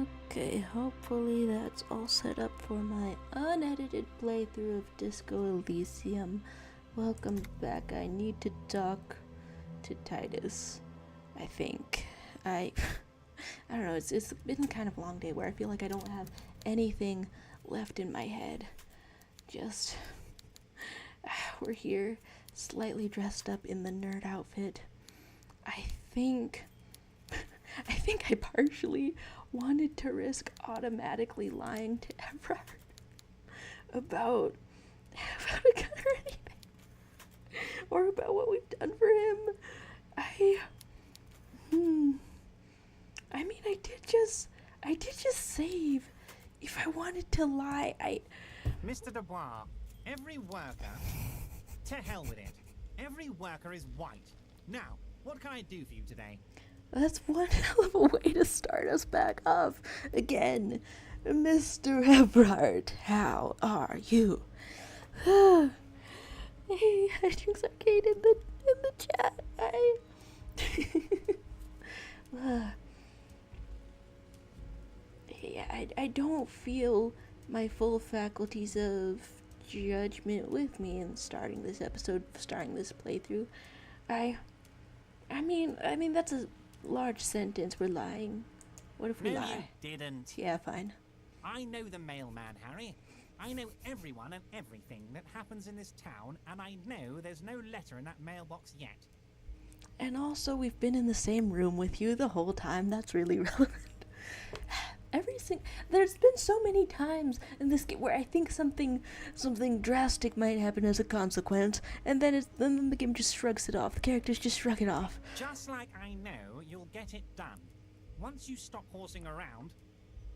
Okay, hopefully that's all set up for my unedited playthrough of Disco Elysium. Welcome back. I need to talk to Titus, I think. I don't know, it's been kind of a long day where I feel like I don't have anything left in my head. Just, we're here, slightly dressed up in the nerd outfit. I think I partially wanted to risk automatically lying to Evrart about a gun or anything, or about what we've done for him. I mean, I did just save. If I wanted to lie, Mr. Dubois, every worker, to hell with it. Every worker is white. Now, what can I do for you today? That's one hell of a way to start us back off again. Mr. Evrart, how are you? Hey, Hashings Arcade in the chat. I don't feel my full faculties of judgment with me in starting this episode, starting this playthrough. I mean that's a large sentence. We're lying. What if we lie? You didn't. Yeah, fine. I know the mailman, Harry. I know everyone and everything that happens in this town, and I know there's no letter in that mailbox yet. And also, we've been in the same room with you the whole time. That's really relevant. There's been so many times in this game where I think something drastic might happen as a consequence, and then the game just shrugs it off. The characters just shrug it off. Just like I know you'll get it done. Once you stop horsing around,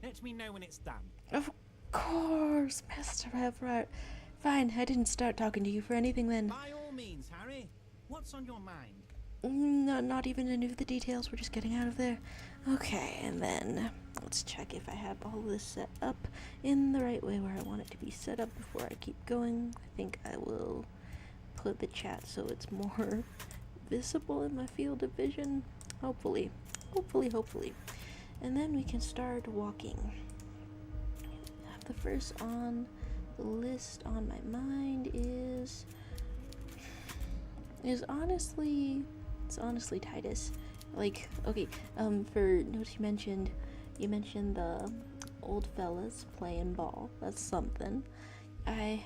let me know when it's done. Of course, Mr. Evrart. Fine, I didn't start talking to you for anything then. By all means, Harry. What's on your mind? No, not even any of the details. We're just getting out of there. Okay, and then let's check if I have all this set up in the right way where I want it to be set up before I keep going. I think I will put the chat so it's more visible in my field of vision. Hopefully. And then we can start walking. The first on the list on my mind is honestly Titus. Like, okay, for notes you mentioned the old fellas playing ball. That's something. I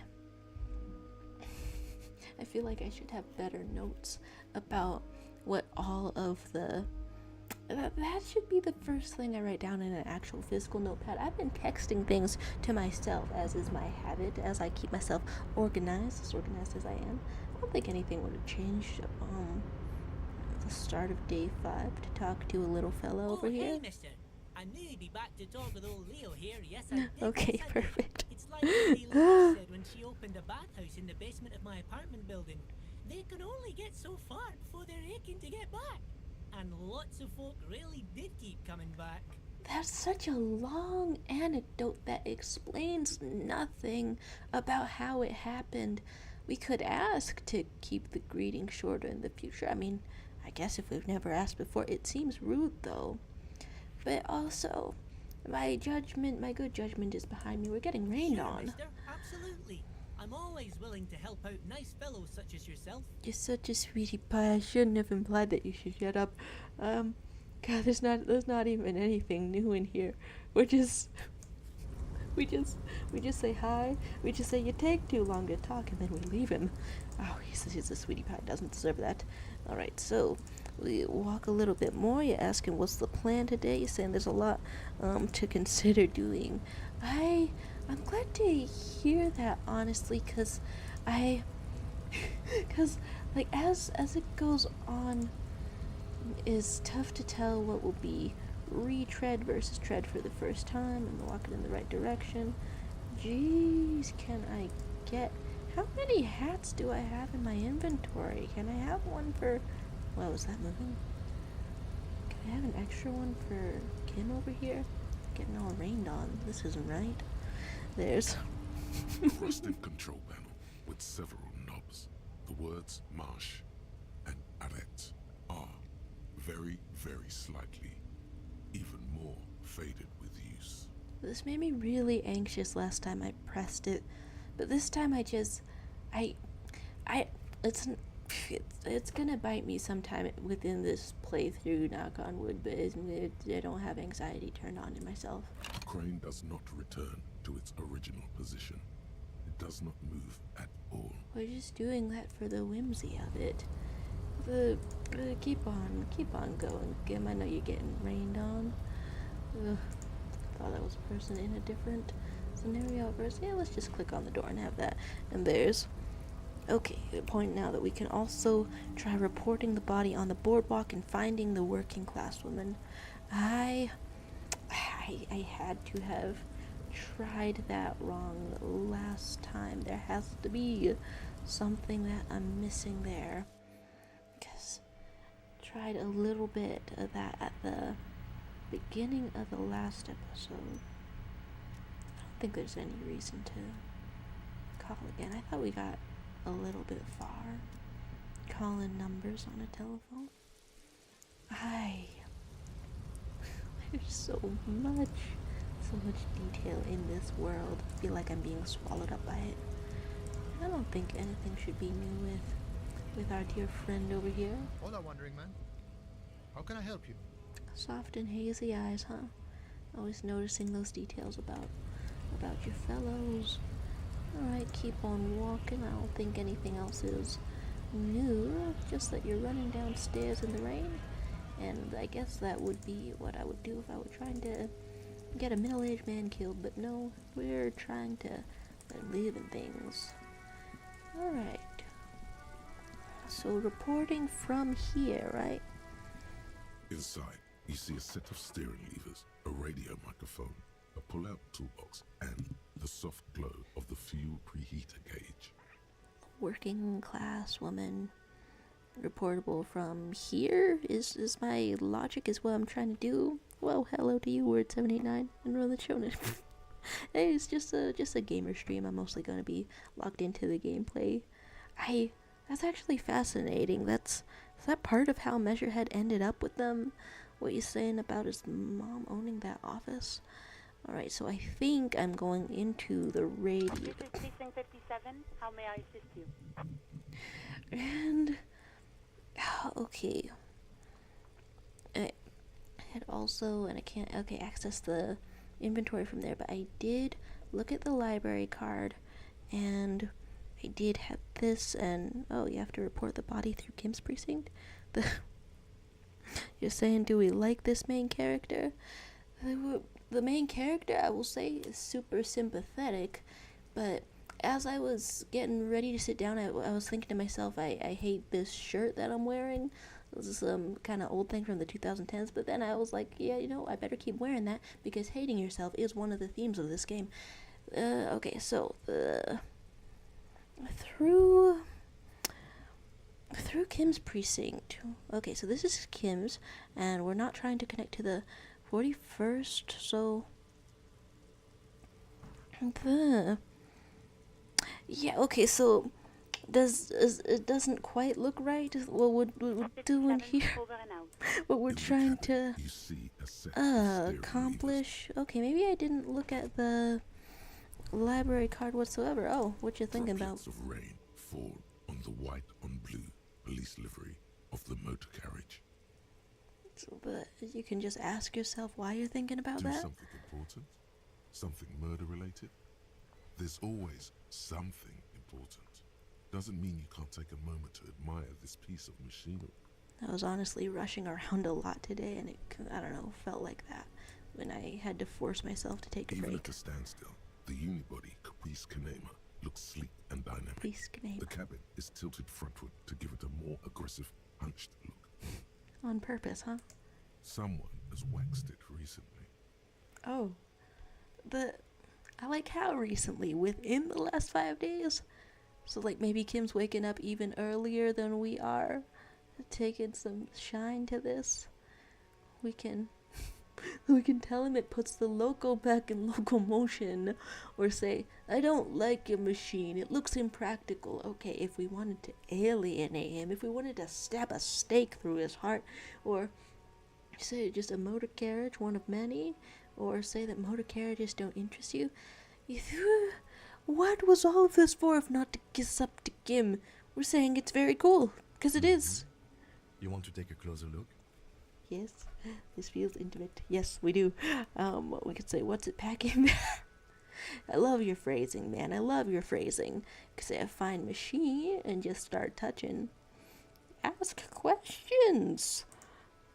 feel like I should have better notes about what all of the that should be the first thing I write down in an actual physical notepad. I've been texting things to myself, as is my habit, as I keep myself organized as I am. I don't think anything would have changed at the start of day 5 to talk to a little fellow over here. Hey, mister. I knew you'd be back to talk with old Leo here. Yes, I did. Okay, Yes, I did. perfect. It's like Lady Lois said when she opened a bathhouse in the basement of my apartment building. They can only get so far before they're aching to get back. And lots of folk really did keep coming back. That's such a long anecdote that explains nothing about how it happened. We could ask to keep the greeting shorter in the future. I mean, I guess if we've never asked before, it seems rude though. But also, my good judgment is behind me. We're getting rained Sure, on. mister. Absolutely. I'm always willing to help out nice fellows such as yourself. You're such a sweetie pie. I shouldn't have implied that you should shut up. God, there's not even anything new in here. We just say hi. We just say you take too long to talk, and then we leave him. Oh, he's a sweetie pie. Doesn't deserve that. All right, so we walk a little bit more. You're asking what's the plan today. You're saying there's a lot to consider doing. I'm glad to hear that, honestly, because like as it goes on, is tough to tell what will be retread versus tread for the first time and walking in the right direction. Jeez, can I get... How many hats do I have in my inventory? Can I have one for... What was that moving? Can I have an extra one for Kim over here? Getting all rained on. This isn't right. There's... Rusted control panel with several knobs. The words marsh and arrête are very, very slightly, even more faded with This made me really anxious last time I pressed it, but this time it's gonna bite me sometime within this playthrough, knock on wood, but I don't have anxiety turned on in myself. The crane does not return to its original position. It does not move at all. We're just doing that for the whimsy of it. Keep on going, Kim. I know you're getting rained on. Ugh, thought I was a person in a different scenario first. Yeah, let's just click on the door and have that. And there's... Okay, the point now that we can also try reporting the body on the boardwalk and finding the working class woman. I had to have tried that wrong last time. There has to be something that I'm missing there. Because tried a little bit of that at the beginning of the last episode. I don't think there's any reason to call again. I thought we got a little bit far calling numbers on a telephone. There's so much detail in this world. I feel like I'm being swallowed up by it. I don't think anything should be new with our dear friend over here. Hola, wandering man. How can I help you? Soft and hazy eyes, huh? Always noticing those details about your fellows. Alright, keep on walking. I don't think anything else is new. Just that you're running downstairs in the rain. And I guess that would be what I would do if I were trying to get a middle-aged man killed. But no, we're trying to live in things. Alright. So reporting from here, right? Inside, you see a set of steering levers, a radio microphone, a pull-out toolbox, and the soft glow of the fuel preheater gauge. Working class woman. Reportable from here is my logic, is what I'm trying to do. Well, hello to you, Word 789, and run the show. Hey, it's just a gamer stream. I'm mostly going to be locked into the gameplay. That's actually fascinating. Is that part of how Measurehead ended up with them? What you're saying about his mom owning that office? Alright, so I think I'm going into the radio. This is Precinct 57. How may I assist you? And... okay. I had also, and I can't, access the inventory from there, but I did look at the library card, and I did have this, and, oh, you have to report the body through Kim's precinct? You're saying, do we like this main character? The main character, I will say, is super sympathetic, but as I was getting ready to sit down, I was thinking to myself, I hate this shirt that I'm wearing. This is some kind of old thing from the 2010s, but then I was like, yeah, I better keep wearing that, because hating yourself is one of the themes of this game. Okay, so, through Kim's precinct. Okay, so this is Kim's, and we're not trying to connect to the 41st, so yeah, okay, so it doesn't quite look right what we're doing here. What we're trying to accomplish. Okay, maybe I didn't look at the library card whatsoever. Oh, what you thinking about? Droplets of rain fall on the white on blue police livery of the motor carriage. But you can just ask yourself why you're thinking about Do that. something important, something murder related. There's always something important. Doesn't mean you can't take a moment to admire this piece of machinery. I was honestly rushing around a lot today, and it, I don't know, felt like that when I had to force myself to take a Even break. at a standstill, the unibody Caprice Canema looks sleek and dynamic. Please, The cabin is tilted frontward to give it a more aggressive, hunched look. on purpose, huh? Someone has waxed it recently. Oh, I like how recently, within the last 5 days. So like maybe Kim's waking up even earlier than we are, taking some shine to this. We can tell him it puts the loco back in locomotion, or say, I don't like your machine, it looks impractical. Okay, if we wanted to alienate him, if we wanted to stab a stake through his heart, or say just a motor carriage, one of many, or say that motor carriages don't interest you. What was all of this for if not to kiss up to Kim? We're saying it's very cool, because it is. You want to take a closer look? Yes, this feels intimate. Yes, we do. We could say, what's it packing there? I love your phrasing, man. I love your phrasing. Could say a fine machine and just start touching. Ask questions.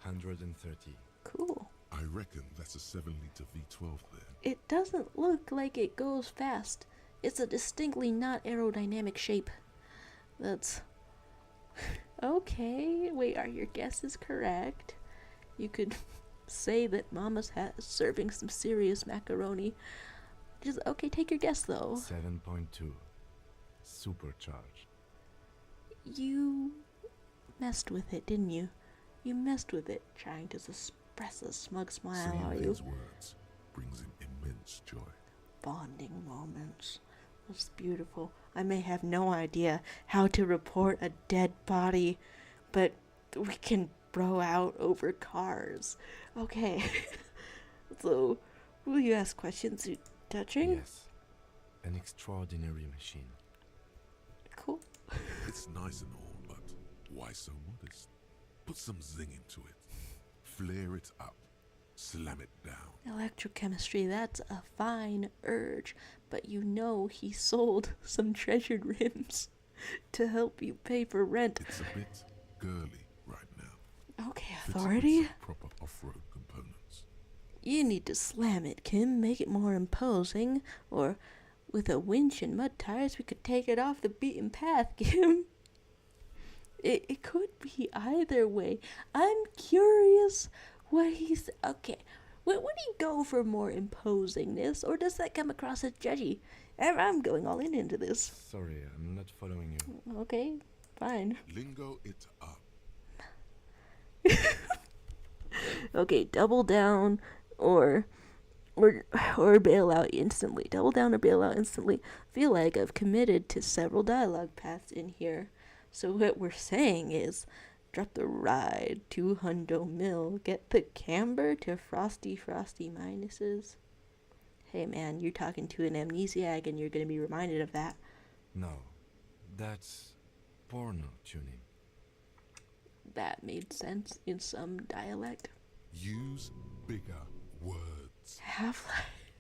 130. Cool. I reckon that's a 7-liter V12 there. It doesn't look like it goes fast. It's a distinctly not aerodynamic shape. That's... Okay, wait, are your guesses correct? You could say that Mama's serving some serious macaroni. Just, okay, take your guess, though. 7.2. Supercharged. You messed with it, didn't you? You messed with it, trying to suppress a smug smile, Saying are you? these words brings him immense joy. Bonding moments. That's beautiful. I may have no idea how to report a dead body, but we can bro out over cars. Okay. So, will you ask questions? You touching? Yes. An extraordinary machine. Cool. It's nice and all, but why so modest? Put some zing into it. Flare it up. Slam it down. Electrochemistry, that's a fine urge, but you know he sold some treasured rims to help you pay for rent. It's a bit girly right now. Okay, Fits with authority. some proper off-road components. You need to slam it, Kim. Make it more imposing. Or with a winch and mud tires, we could take it off the beaten path, Kim. It could be either way. I'm curious what he's... Okay, would he go for more imposingness, or does that come across as judgy? I'm going all in into this. Sorry, I'm not following you. Okay, fine. Lingo it up. Okay, double down or bail out instantly. Double down or bail out instantly. Feel like I've committed to several dialogue paths in here. So what we're saying is, drop the ride to Hundo Mill, get the camber to frosty minuses. Hey man, you're talking to an amnesiac and you're gonna be reminded of that. No, that's porno tuning. That made sense in some dialect. Use bigger words. Half-Life.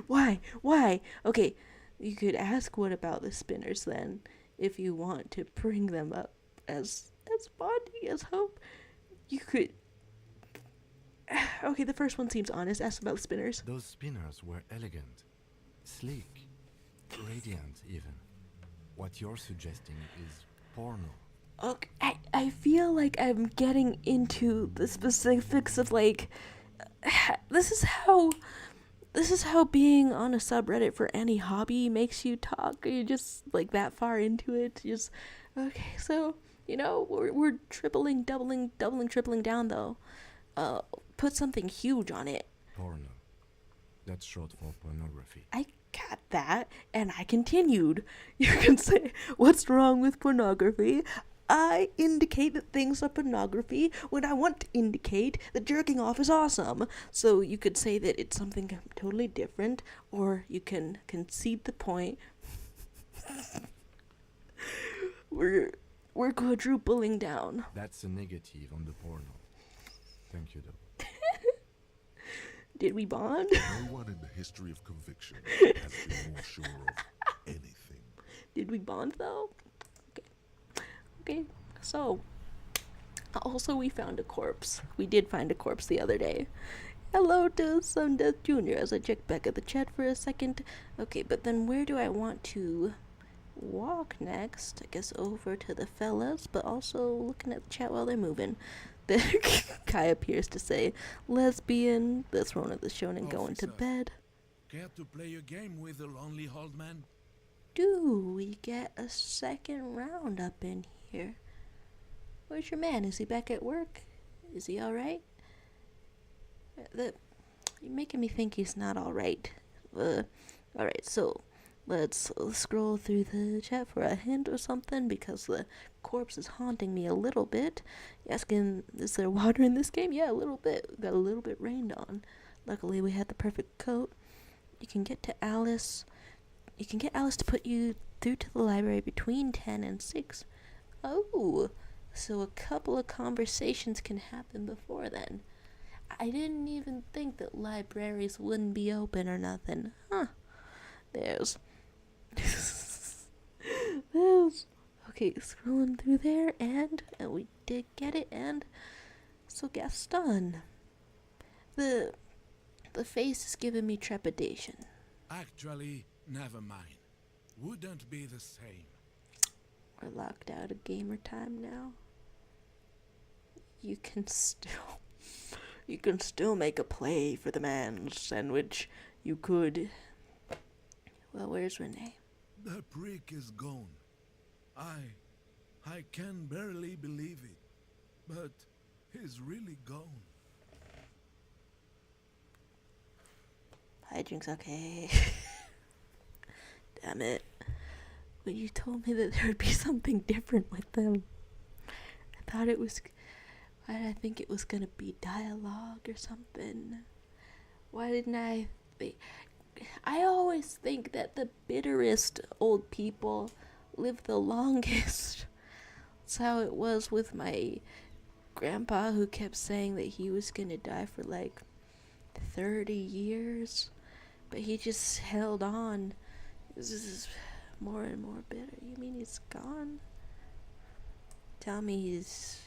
Why? Okay, you could ask what about the spinners then, if you want to bring them up as bonding as hope. You could... Okay, the first one seems honest. Ask about the spinners. Those spinners were elegant, sleek, radiant even. What you're suggesting is porno. Okay, I feel like I'm getting into the specifics of like... This is how being on a subreddit for any hobby makes you talk. You're just like that far into it. Just okay. So you know we're tripling, doubling, tripling down though. Put something huge on it. Porno. That's short for pornography. I got that, and I continued. You can say, "What's wrong with pornography?" I indicate that things are pornography when I want to indicate that jerking off is awesome. So you could say that it's something totally different, or you can concede the point. We're quadrupling down. That's a negative on the porno. Thank you, though. Did we bond? No one in the history of conviction has been more sure of anything. Did we bond though? Okay, so also we found a corpse. We did find a corpse the other day. Hello to Sundeath Jr. as I check back at the chat for a second. Okay, but then where do I want to walk next? I guess over to the fellas, but also looking at the chat while they're moving. The Kai appears to say, lesbian, the throne of the shonen going to bed. Care to play a game with the lonely old man? Do we get a second round up in here? Where's your man? Is he back at work? Is he alright? You're making me think he's not alright. Alright, so let's scroll through the chat for a hint or something, because the corpse is haunting me a little bit. Asking, is there water in this game? Yeah, a little bit. Got a little bit rained on. Luckily, we had the perfect coat. You can get Alice to put you through to the library between 10 and 6. Oh, so a couple of conversations can happen before then. I didn't even think that libraries wouldn't be open or nothing. Huh. There's... Okay, scrolling through there, and we did get it, and... So Gaston. The face is giving me trepidation. Actually, never mind. Wouldn't be the same. We're locked out of gamer time now. You can still make a play for the man's sandwich. You could. Well, where's Renee? The prick is gone. I can barely believe it, but he's really gone. Hijink's okay. Damn it. When you told me that there would be something different with them, I thought it was... Why did I think it was gonna be dialogue or something? Why didn't I think... I always think that the bitterest old people live the longest. That's how it was with my grandpa, who kept saying that he was gonna die for like 30 years. But he just held on. This is more and more bitter. You mean he's gone? Tell me he's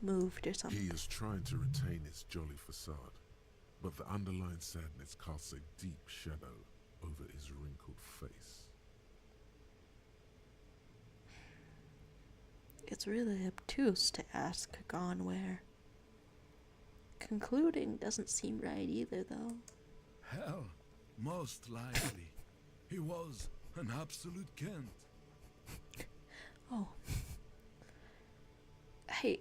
moved or something. He is trying to retain his jolly facade, but the underlying sadness casts a deep shadow over his wrinkled face. It's really obtuse to ask gone where. Concluding doesn't seem right either, though. Hell, most likely. He was an absolute Kent. Oh. I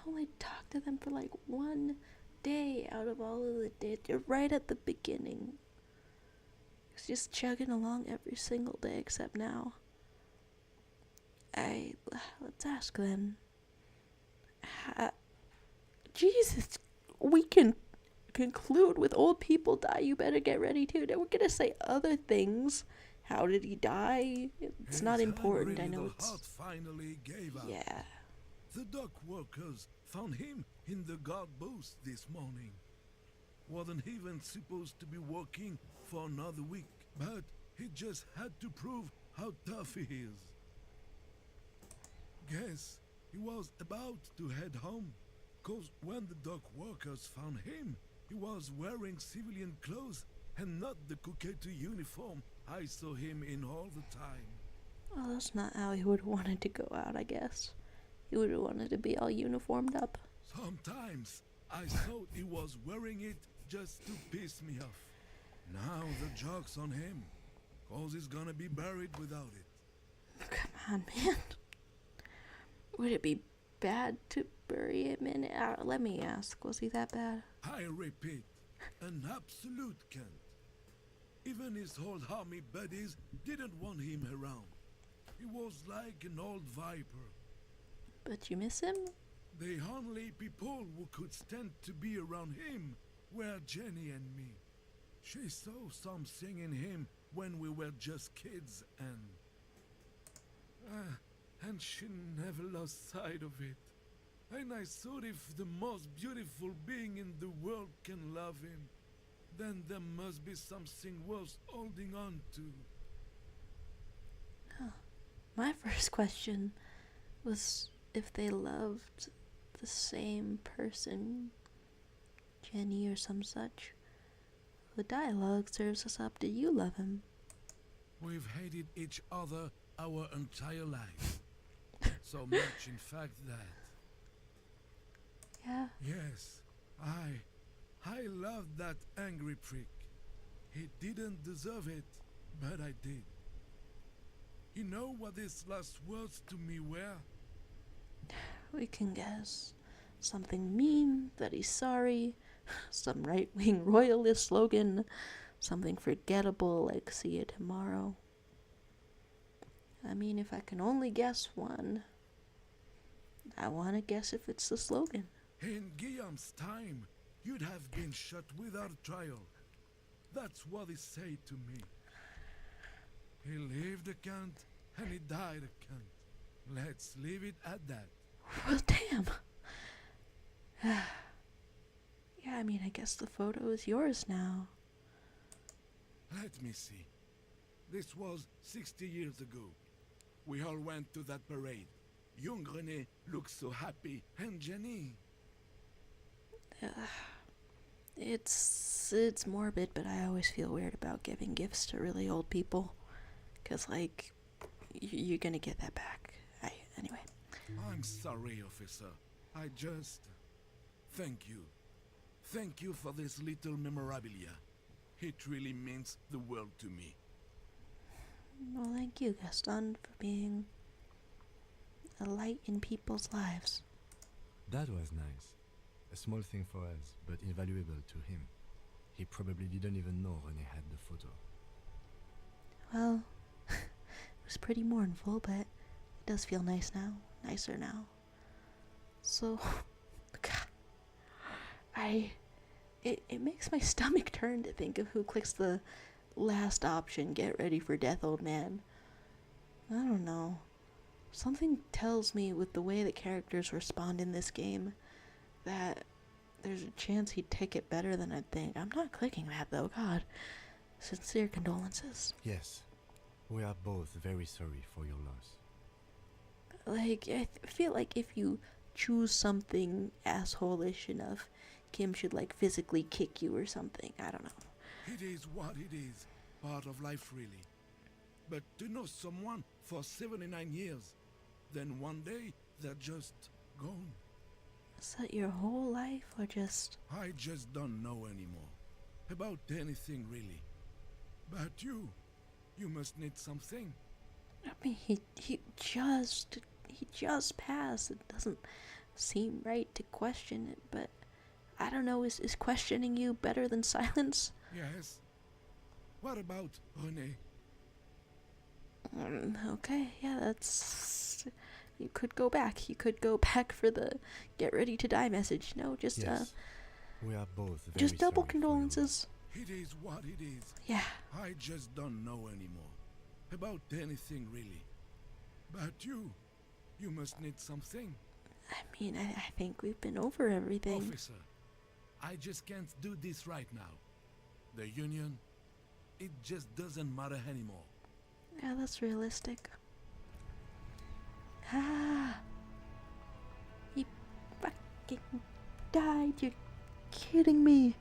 only talked to them for like one day out of all of the days. You're right at the beginning. It's just chugging along every single day except now. Let's ask then. Jesus, we can conclude with old people die. You better get ready too. Then we're gonna say other things. How did he die? It's not important. I know it's... Heart finally gave up. Yeah. The dock workers found him in the guard booth this morning. Wasn't even supposed to be working for another week, but he just had to prove how tough he is. Guess he was about to head home, 'cause when the dock workers found him, he was wearing civilian clothes and not the Coquette uniform I saw him in all the time. Well, that's not how he would have wanted to go out, I guess. He would have wanted to be all uniformed up. Sometimes I thought he was wearing it just to piss me off. Now the joke's on him, 'cause he's gonna be buried without it. Come on, man. Would it be bad to bury him in it? Let me ask, was he that bad? I repeat, an absolute Kent. Even his old army buddies didn't want him around. He was like an old viper. But you miss him? The only people who could stand to be around him were Jenny and me. She saw something in him when we were just kids, and she never lost sight of it. And I thought if the most beautiful being in the world can love him, then there must be something worth holding on to. Huh. My first question was if they loved the same person, Jenny or some such. The dialogue serves us up. Did you love him? We've hated each other our entire lives. So much, in fact, that... Yeah. Yes, I loved that angry prick. He didn't deserve it, but I did. You know what his last words to me were? We can guess. Something mean, that he's sorry, some right-wing royalist slogan, something forgettable like see you tomorrow. I mean, if I can only guess one, I want to guess if it's the slogan. In Guillaume's time, you'd have been shot without trial. That's what he said to me. He lived a cunt and he died a cunt. Let's leave it at that. Well, damn. Yeah, I mean, I guess the photo is yours now. Let me see. This was 60 years ago. We all went to that parade. Young René looked so happy, and Jenny. It's morbid, but I always feel weird about giving gifts to really old people. 'Cause, like, you're gonna get that back. Anyway. I'm sorry, officer. I just... Thank you. Thank you for this little memorabilia. It really means the world to me. Well, thank you, Gaston, for being a light in people's lives. That was nice. A small thing for us, but invaluable to him. He probably didn't even know René had the photo. Well, it was pretty mournful, but it does feel nice now. Nicer now. So, it makes my stomach turn to think of who clicks the last option, get ready for death, old man. I don't know. Something tells me with the way that characters respond in this game that there's a chance he'd take it better than I'd think. I'm not clicking that though, God. Sincere condolences. Yes, we are both very sorry for your loss. Like, I feel like if you choose something asshole-ish enough, Kim should, like, physically kick you or something. I don't know. It is what it is. Part of life, really. But to know someone for 79 years, then one day they're just gone. Is that your whole life, or just... I just don't know anymore. About anything, really. But you must need something. I mean, he just passed. It doesn't seem right to question it, but I don't know, is questioning you better than silence? Yes. What about René? Okay, yeah, that's... You could go back. You could go back for the get ready to die message. No, just, Yes, we are both very just double sorry for your condolences. It is what it is. Yeah. I just don't know anymore. About anything, really. But you must need something. I mean, I think we've been over everything. Officer, I just can't do this right now. The Union, it just doesn't matter anymore. Yeah, that's realistic. Ah! He fucking died. You're kidding me.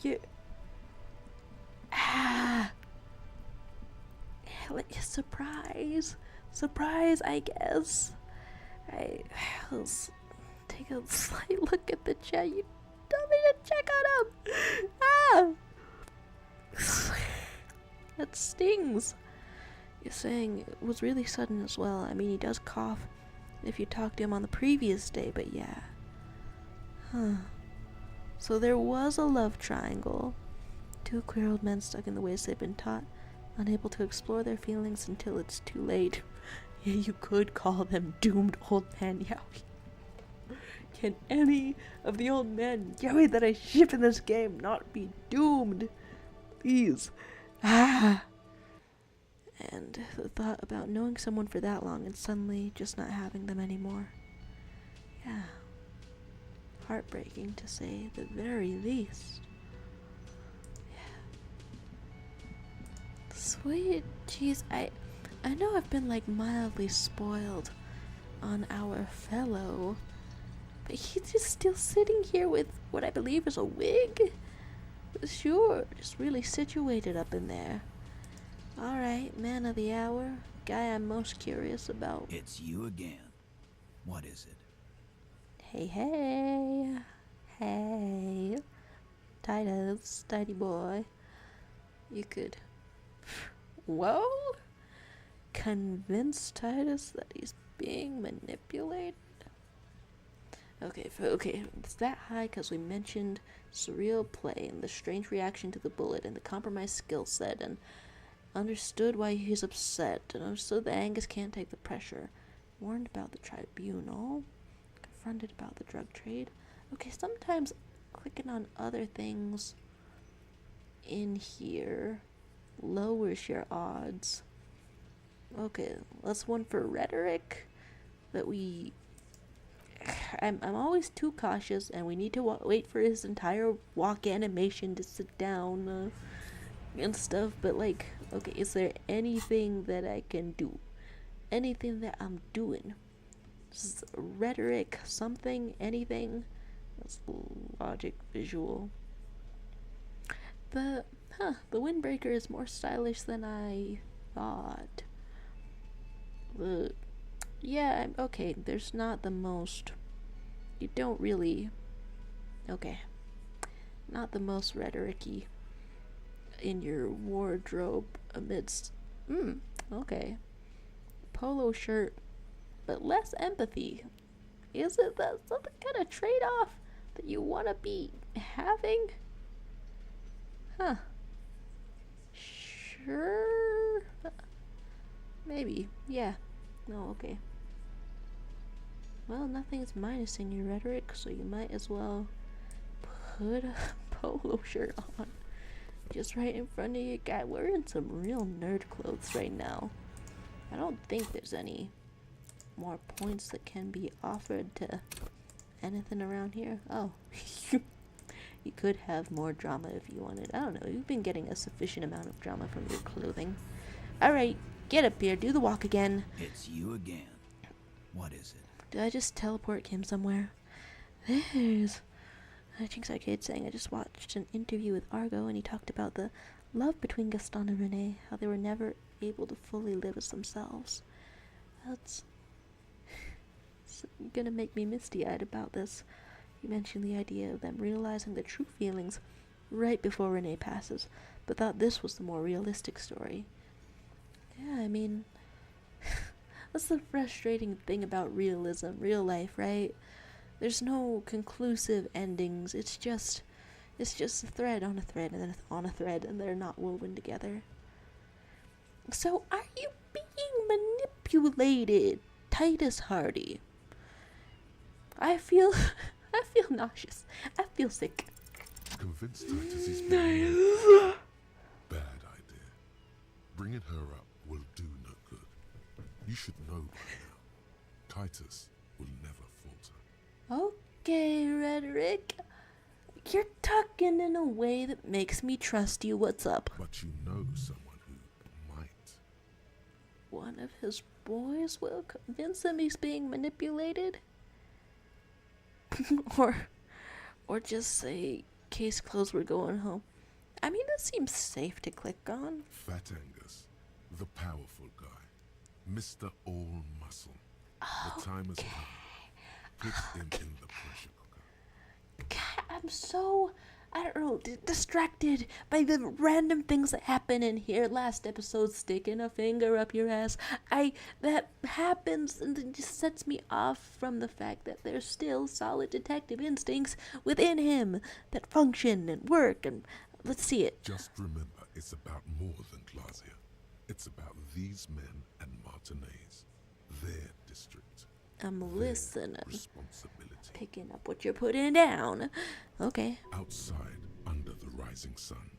You... Ah! Surprise. Surprise, I guess. Let's take a slight look at the chat. You told me to check on him. Ah! That stings. You're saying it was really sudden as well. I mean, he does cough if you talk to him on the previous day, but yeah. Huh. So there was a love triangle. Two queer old men stuck in the ways they've been taught, unable to explore their feelings until it's too late. Yeah, you could call them doomed old men, Yowie. Can any of the old men, Yowie, that I ship in this game not be doomed? Please. Ah! And the thought about knowing someone for that long and suddenly just not having them anymore. Yeah. Heartbreaking to say the very least. Yeah. Sweet. Jeez, I know I've been like mildly spoiled on our fellow, but he's just still sitting here with what I believe is a wig. Sure, just really situated up in there. Alright, man of the hour, guy I'm most curious about. It's you again. What is it? Hey. Titus, tidy boy. You could... Whoa? Convince Titus that he's being manipulated? Okay, it's that high because we mentioned surreal play and the strange reaction to the bullet and the compromised skill set and understood why he's upset and understood that Angus can't take the pressure. Warned about the tribunal. Confronted about the drug trade. Okay, sometimes clicking on other things in here lowers your odds. Okay, that's one for rhetoric, but I'm always too cautious, and we need to wait for his entire walk animation to sit down and stuff. But like, okay, is there anything that I can do? Anything that I'm doing? Rhetoric, something, anything? That's logic, visual. The windbreaker is more stylish than I thought. Yeah, okay, there's not the most, you don't really, okay, not the most rhetoric-y in your wardrobe amidst, okay, polo shirt, but less empathy. Is it that something kind of trade-off that you want to be having? Huh. Sure. Maybe. Yeah. No, okay. Well, nothing's minusing your rhetoric, so you might as well put a polo shirt on. Just right in front of you. God, we're in some real nerd clothes right now. I don't think there's any more points that can be offered to anything around here. Oh. You could have more drama if you wanted. I don't know. You've been getting a sufficient amount of drama from your clothing. Alright, get up here. Do the walk again. It's you again. What is it? Did I just teleport him somewhere? There's Jinx Arcade saying I just watched an interview with Argo and he talked about the love between Gaston and Renee, how they were never able to fully live as themselves. That's gonna make me misty-eyed about this. You mentioned the idea of them realizing their true feelings right before Renee passes, but thought this was the more realistic story. Yeah, I mean, that's the frustrating thing about realism, real life, right? There's no conclusive endings. It's just a thread on a thread and then on a thread, and they're not woven together. So, are you being manipulated, Titus Hardy? I feel nauseous. I feel sick. Convince Titus he's being bad idea. Bringing her up will do no good. You should know by now. Titus will never falter. Okay, Rhetoric. You're talking in a way that makes me trust you. What's up? But you know someone who might. One of his boys will convince him he's being manipulated? or just say, case closed, we're going home. I mean, that seems safe to click on. Fat Angus, the powerful guy, Mr. All Muscle. The time has come. Put him in the pressure cooker. God, I'm so, I don't know, distracted by the random things that happen in here. Last episode, sticking a finger up your ass. That happens and it just sets me off from the fact that there's still solid detective instincts within him that function and work, and let's see it. Just remember, it's about more than Glacia. It's about these men and Martinez, their district. I'm listening. Responsibility. Picking up what you're putting down. Okay. Outside, under the rising sun,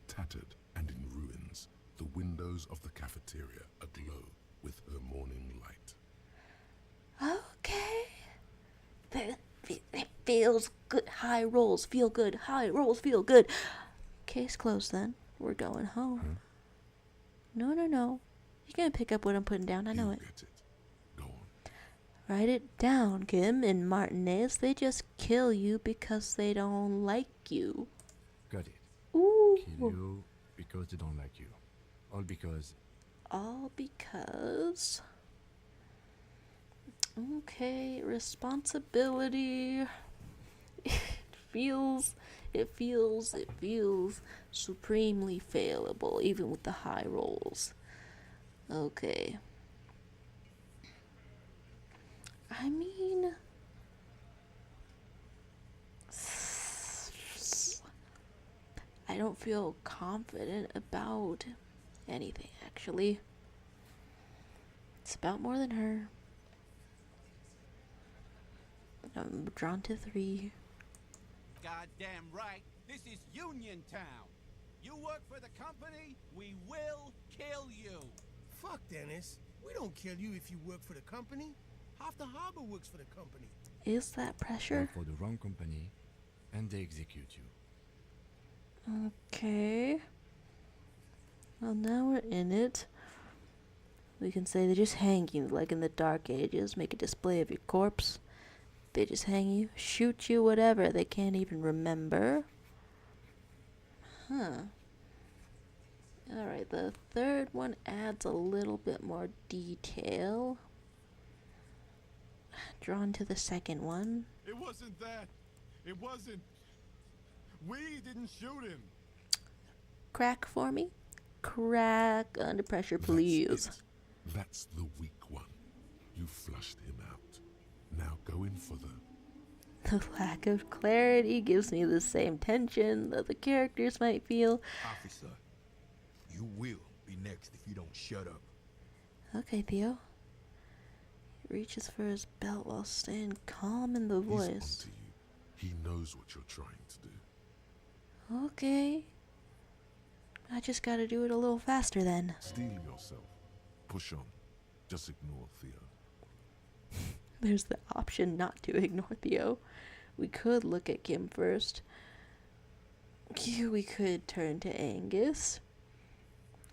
tattered and in ruins, the windows of the cafeteria aglow with her morning light. Okay. It feels good. High rolls feel good. High rolls feel good. Case closed then. We're going home. Huh? No. You're gonna pick up what I'm putting down. I know it. Get it. Go on. Write it down, Kim. And Martinez, they just kill you because they don't like you. Got it. Ooh. Kill you because they don't like you. All because... Okay, responsibility. It feels supremely failable, even with the high rolls. Okay. I mean, I don't feel confident about anything, actually. It's about more than her. I'm drawn to 3. goddamn right. This is Union Town. You work for the company, we will kill you. Fuck, Dennis. We don't kill you if you work for the company. Half the harbor works for the company. Is that pressure? Work for the wrong company, and they execute you. Okay. Well, now we're in it. We can say they just hang you like in the Dark Ages, make a display of your corpse. They just hang you, shoot you, whatever. They can't even remember. Huh. Alright, the third one adds a little bit more detail. Drawn to the second one. It wasn't that. It wasn't. We didn't shoot him. Crack for me. Crack under pressure, please. That's the weak one. You flushed him out. Now go in for the... The lack of clarity gives me the same tension that the characters might feel. Officer, you will be next if you don't shut up. Okay, Theo. He reaches for his belt while staying calm in the voice. He's onto you. He knows what you're trying to do. Okay. I just gotta do it a little faster then. Steel yourself. Push on. Just ignore Theo. There's the option not to ignore Theo. We could look at Kim first. We could turn to Angus.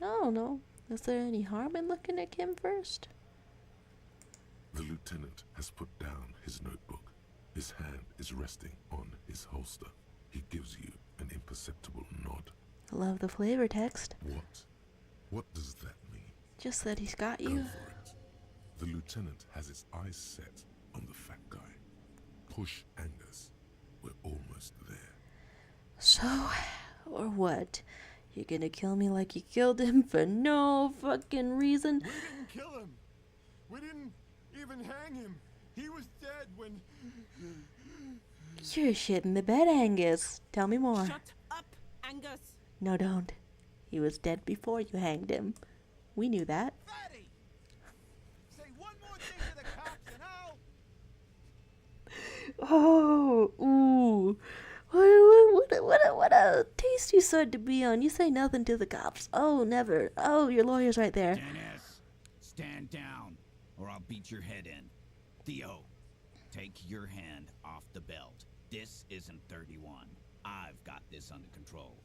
I don't know. Is there any harm in looking at Kim first? The lieutenant has put down his notebook. His hand is resting on his holster. He gives you an imperceptible nod. Love the flavor text. What? What does that mean? Just that he's got Go you. for it. The lieutenant has his eyes set on the fat guy. Push Angus. We're almost there. So, or what? You're gonna kill me like you killed him for no fucking reason? We didn't kill him. We didn't even hang him. He was dead when... You're shitting the bed, Angus. Tell me more. Shut up, Angus. No, don't. He was dead before you hanged him. We knew that. Fatty! Say one more thing to the cops and I'll... Oh, ooh. What a tasty side to be on. You say nothing to the cops. Oh, never. Oh, your lawyer's right there. Dennis, stand down, or I'll beat your head in. Theo, take your hand off the belt. This isn't 31. I've got this under control.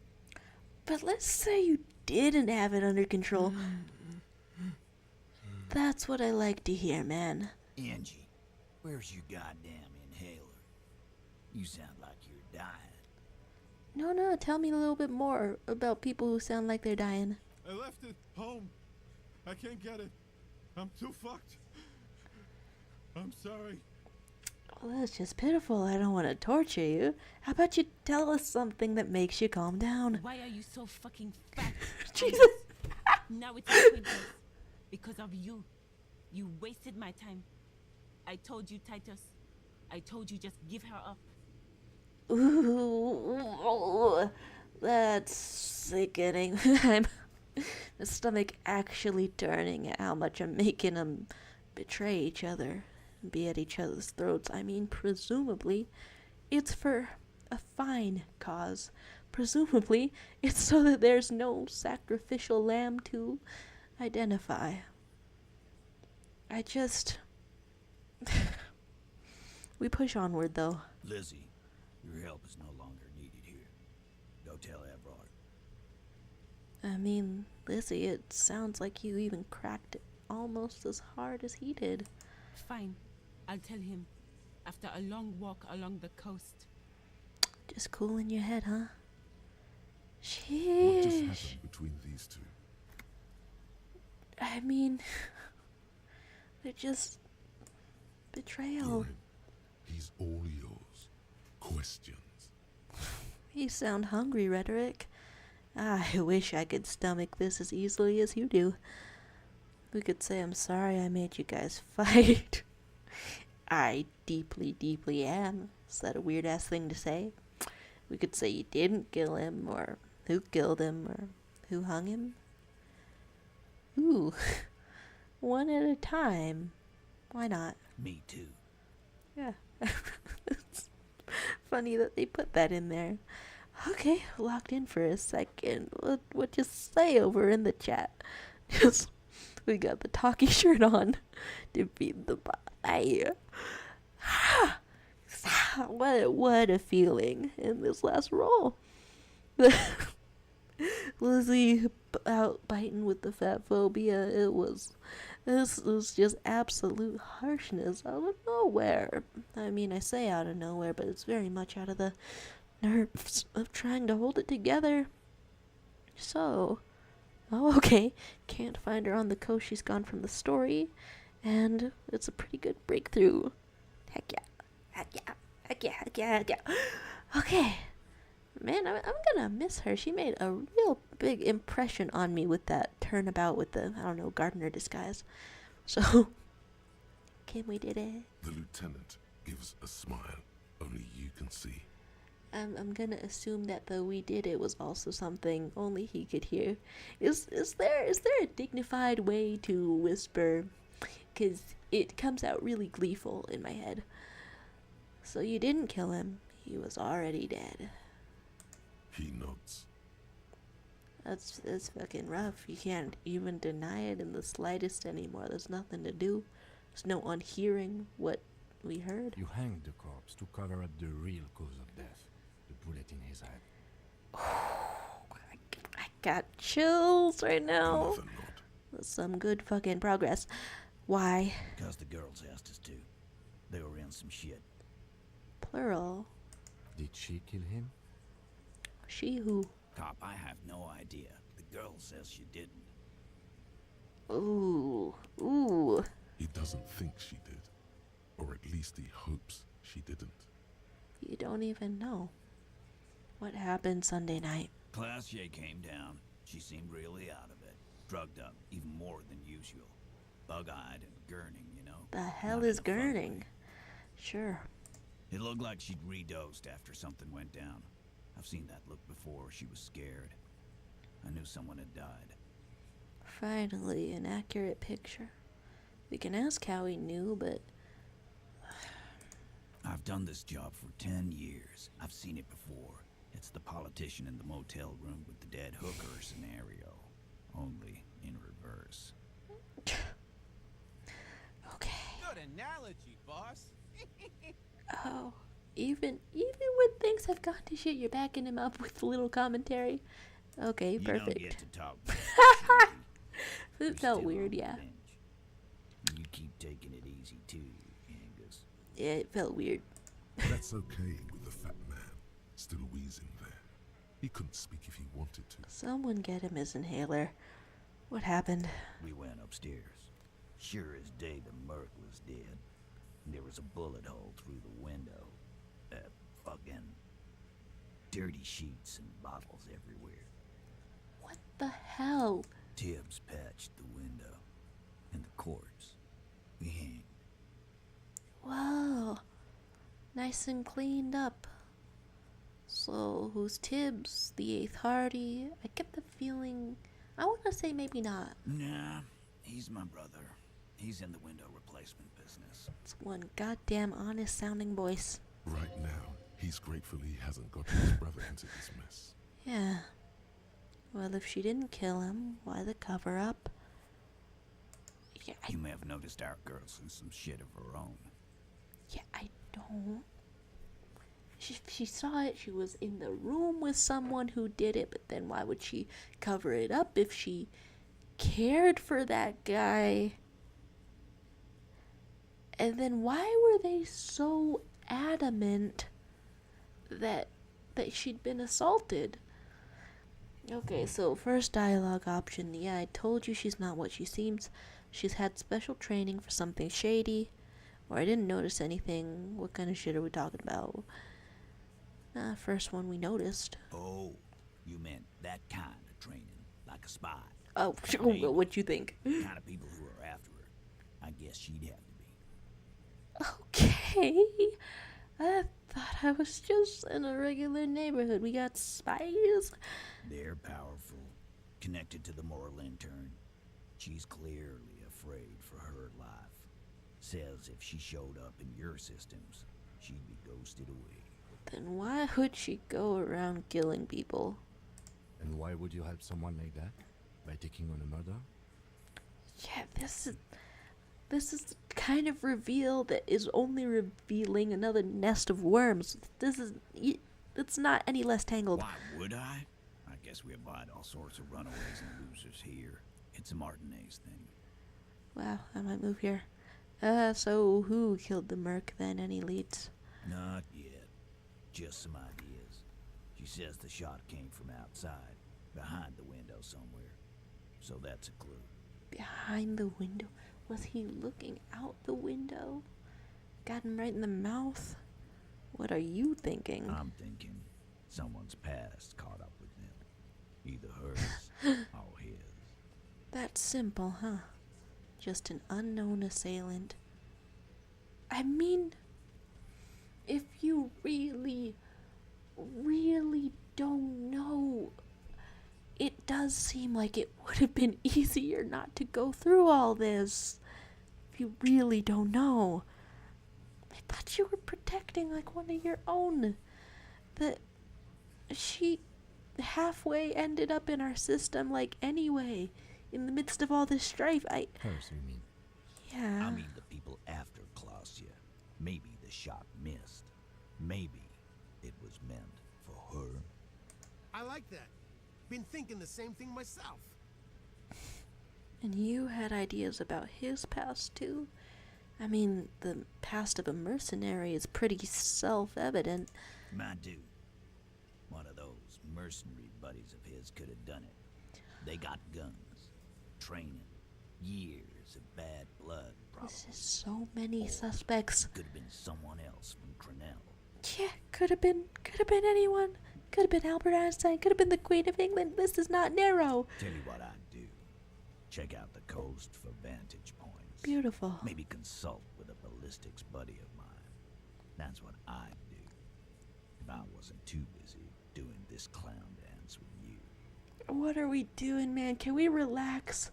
But let's say you didn't have it under control. That's what I like to hear, man. Angie, where's your goddamn inhaler? You sound like you're dying. No, tell me a little bit more about people who sound like they're dying. I left it home. I can't get it. I'm too fucked. I'm sorry. Well, that's just pitiful. I don't want to torture you. How about you tell us something that makes you calm down? Why are you so fucking fat? Jesus. Now it's pointless. Because of you. You wasted my time. I told you, Titus. I told you just give her up. Ooh, that's sickening. My stomach actually turning at how much I'm making them betray each other and be at each other's throats. I mean, presumably, it's for a fine cause. Presumably, it's so that there's no sacrificial lamb to identify. I just... We push onward, though. Lizzie, your help is no longer needed here. Go tell Evrart. I mean, Lizzie, it sounds like you even cracked it almost as hard as he did. Fine. I'll tell him. After a long walk along the coast. Just cool in your head, huh? What just Sheesh. happened between these two? I mean, they're just betrayal. Go in. He's all yours. Questions. You sound hungry, Rhetoric. I wish I could stomach this as easily as you do. We could say I'm sorry I made you guys fight. I deeply, deeply am. Is that a weird-ass thing to say? We could say you didn't kill him, or who killed him, or who hung him. Ooh, one at a time. Why not? Me too. Yeah. funny that they put that in there. Okay, locked in for a second. What you say over in the chat? Just, we got the talkie shirt on. Defeat the buy. What a feeling in this last roll. Lizzie out biting with the fat phobia. This was just absolute harshness out of nowhere. I mean, I say out of nowhere, but it's very much out of the nerves of trying to hold it together. So, oh, okay. Can't find her on the coast. She's gone from the story. And it's a pretty good breakthrough. Heck yeah. Heck yeah. Heck yeah. Heck yeah. Heck yeah. Okay. Man, I'm gonna miss her. She made a real big impression on me with that turnabout with the, I don't know, gardener disguise. So, Kim, we did it. The lieutenant gives a smile only you can see. I'm gonna assume that the "we did it" was also something only he could hear. Is there a dignified way to whisper? 'Cause it comes out really gleeful in my head. So you didn't kill him. He was already dead. He nods. That's fucking rough. You can't even deny it in the slightest anymore. There's nothing to do. There's no unhearing what we heard. You hanged the corpse to cover up the real cause of death. The bullet in his head. I got chills right now. That's some good fucking progress. Why? Because the girls asked us to. They were in some shit. Plural. Did she kill him? She who? Cop, I have no idea. The girl says she didn't. Ooh. Ooh. He doesn't think she did. Or at least he hopes she didn't. You don't even know. What happened Sunday night? Classier came down. She seemed really out of it. Drugged up, even more than usual. Bug-eyed and gurning, you know. The hell is gurning? Sure. It looked like she'd redosed after something went down. I've seen that look before. She was scared. I knew someone had died. Finally, an accurate picture. We can ask how he knew, but... I've done this job for 10 years. I've seen it before. It's the politician in the motel room with the dead hooker scenario. Only in reverse. Okay. Good analogy, boss. Oh, even when things have gone to shit, you're backing him up with a little commentary. Okay, perfect. You don't get to talk. It felt weird, yeah. You keep taking it easy too, Angus. Yeah, it felt weird. That's okay with the fat man still wheezing there. He couldn't speak if he wanted to. Someone get him his inhaler. What happened? We went upstairs. Sure as day the Merc was dead. There was a bullet hole through the window. Fucking dirty sheets and bottles everywhere. What the hell? Tibbs patched the window. And the corpse. We hanged. Wow. Nice and cleaned up. So, who's Tibbs? The 8th Hardy? I get the feeling... I want to say maybe not. Nah, he's my brother. He's in the window replacement business. It's one goddamn honest sounding voice. Right now, he's grateful he hasn't got his brother into this mess. Yeah. Well, if she didn't kill him, why the cover up? Yeah, You may have noticed our girl's in some shit of her own. Yeah, I don't. She saw it. She was in the room with someone who did it, but then why would she cover it up if she cared for that guy? And then why were they so adamant that she'd been assaulted? Okay, so first dialogue option. Yeah, I told you she's not what she seems. She's had special training for something shady. Or I didn't notice anything. What kind of shit are we talking about? First one we noticed. Oh, you meant that kind of training, like a spy. Oh, what you think? The kind of people who are after her. I guess she'd have to be. Okay. I thought I was just in a regular neighborhood. We got spies. They're powerful, connected to the moral intern. She's clearly afraid for her life. Says if she showed up in your systems, she'd be ghosted away. Then why would she go around killing people? And why would you help someone like that? By taking on a murder? Yeah, this is the kind of reveal that is only revealing another nest of worms. It's not any less tangled. Why would I? I guess we abide all sorts of runaways and losers here. It's a Martinez thing. Wow, I might move here. So who killed the merc then? Any leads? Not yet. Just some ideas. She says the shot came from outside, behind the window somewhere. So that's a clue. Behind the window? Was he looking out the window? Got him right in the mouth? What are you thinking? I'm thinking someone's past caught up with them. Either hers or his. That's simple, huh? Just an unknown assailant. I mean, if you really, really don't know, it does seem like it would have been easier not to go through all this. If you really don't know. I thought you were protecting like one of your own. That she halfway ended up in our system like anyway. In the midst of all this strife, Hers, you mean? Yeah. I mean the people after Klausya. Maybe the shot missed. Maybe it was meant for her. I like that. Been thinking the same thing myself. And you had ideas about his past too? I mean, the past of a mercenary is pretty self-evident. My dude. One of those mercenary buddies of his could have done it. They got guns. Training. Years of bad blood, probably. This is so many suspects. Could have been someone else from Crenell. Yeah, could have been anyone. Could have been Albert Einstein, could have been the Queen of England. This is not narrow. Tell you what I'd do. Check out the coast for vantage points. Beautiful. Maybe consult with a ballistics buddy of mine. That's what I'd do. If I wasn't too busy doing this clown dance with you. What are we doing, man? Can we relax?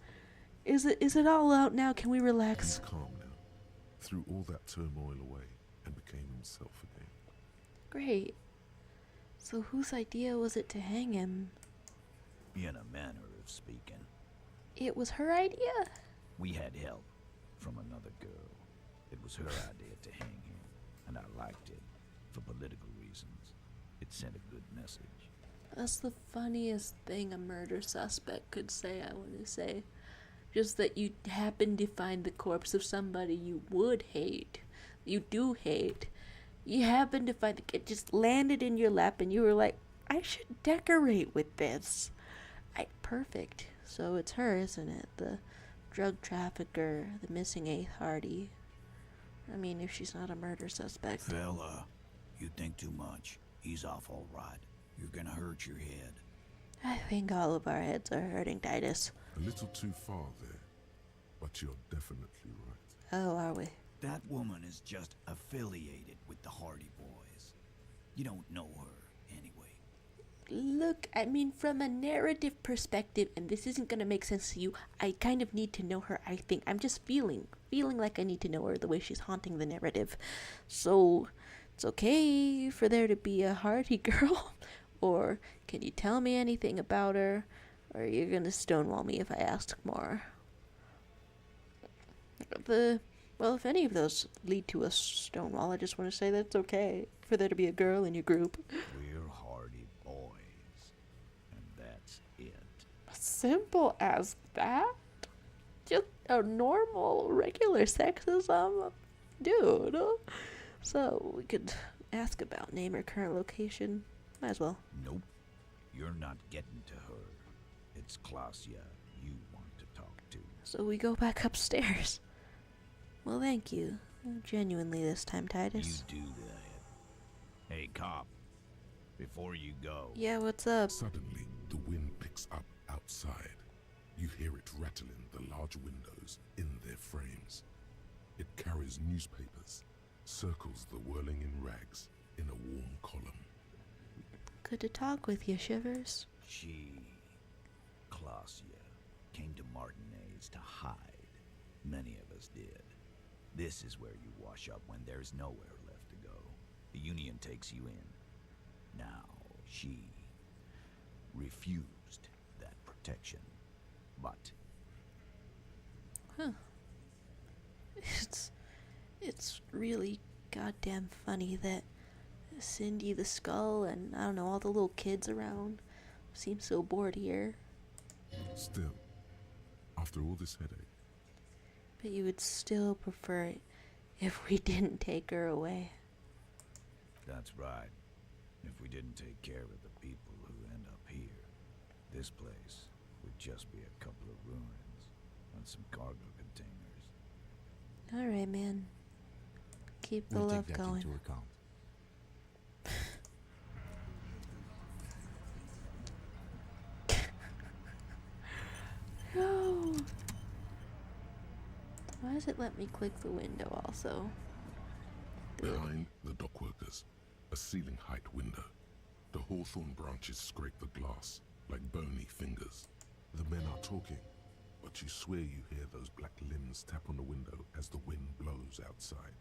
Is it all out now? Can we relax? He's calm now. Threw all that turmoil away and became himself again. Great. So whose idea was it to hang him? In a manner of speaking. It was her idea? We had help from another girl. It was her idea to hang him, and I liked it for political reasons. It sent a good message. That's the funniest thing a murder suspect could say, I want to say. Just that you happen to find the corpse of somebody you would hate. You do hate. You happen to find it just landed in your lap and you were like, I should decorate with this. Perfect. So it's her, isn't it? The drug trafficker, the missing eighth Hardy. I mean, if she's not a murder suspect. Fella, you think too much. He's off all right. You're gonna hurt your head. I think all of our heads are hurting, Titus. A little too far there, but you're definitely right. Oh, are we? That woman is just affiliated with the Hardy Boys. You don't know her, anyway. Look, I mean, from a narrative perspective, and this isn't gonna make sense to you, I kind of need to know her, I think. I'm just feeling like I need to know her the way she's haunting the narrative. So, it's okay for there to be a Hardy girl. Or, can you tell me anything about her? Or are you gonna stonewall me if I ask more? Well, if any of those lead to a stonewall, I just want to say that's okay for there to be a girl in your group. We're Hardy Boys. And that's it. Simple as that? Just a normal, regular sexism? Dude. So, we could ask about name or current location. Might as well. Nope. You're not getting to her. It's Klausya you want to talk to. So we go back upstairs. Well, thank you. Genuinely this time, Titus. You do that. Hey, cop. Before you go. Yeah, what's up? Suddenly, the wind picks up outside. You hear it rattling the large windows in their frames. It carries newspapers, circles the whirling in rags in a warm column. Good to talk with you, Shivers. She, Klausya, came to Martinez to hide. Many of us did. This is where you wash up when there's nowhere left to go. The Union takes you in, Now, she refused that protection, but Huh. It's really goddamn funny that Cindy the Skull and, I don't know, all the little kids around seem so bored here. Still, after all this headache, But you would still prefer it if we didn't take her away. that's right. If we didn't take care of the people who end up here, this place would just be a couple of ruins and some cargo containers. Alright, man. Keep the We'll love take that going. into account. No! Why does it let me click the window also? behind the dockworkers, a ceiling height window. The hawthorn branches scrape the glass like bony fingers. The men are talking, but you swear you hear those black limbs tap on the window as the wind blows outside.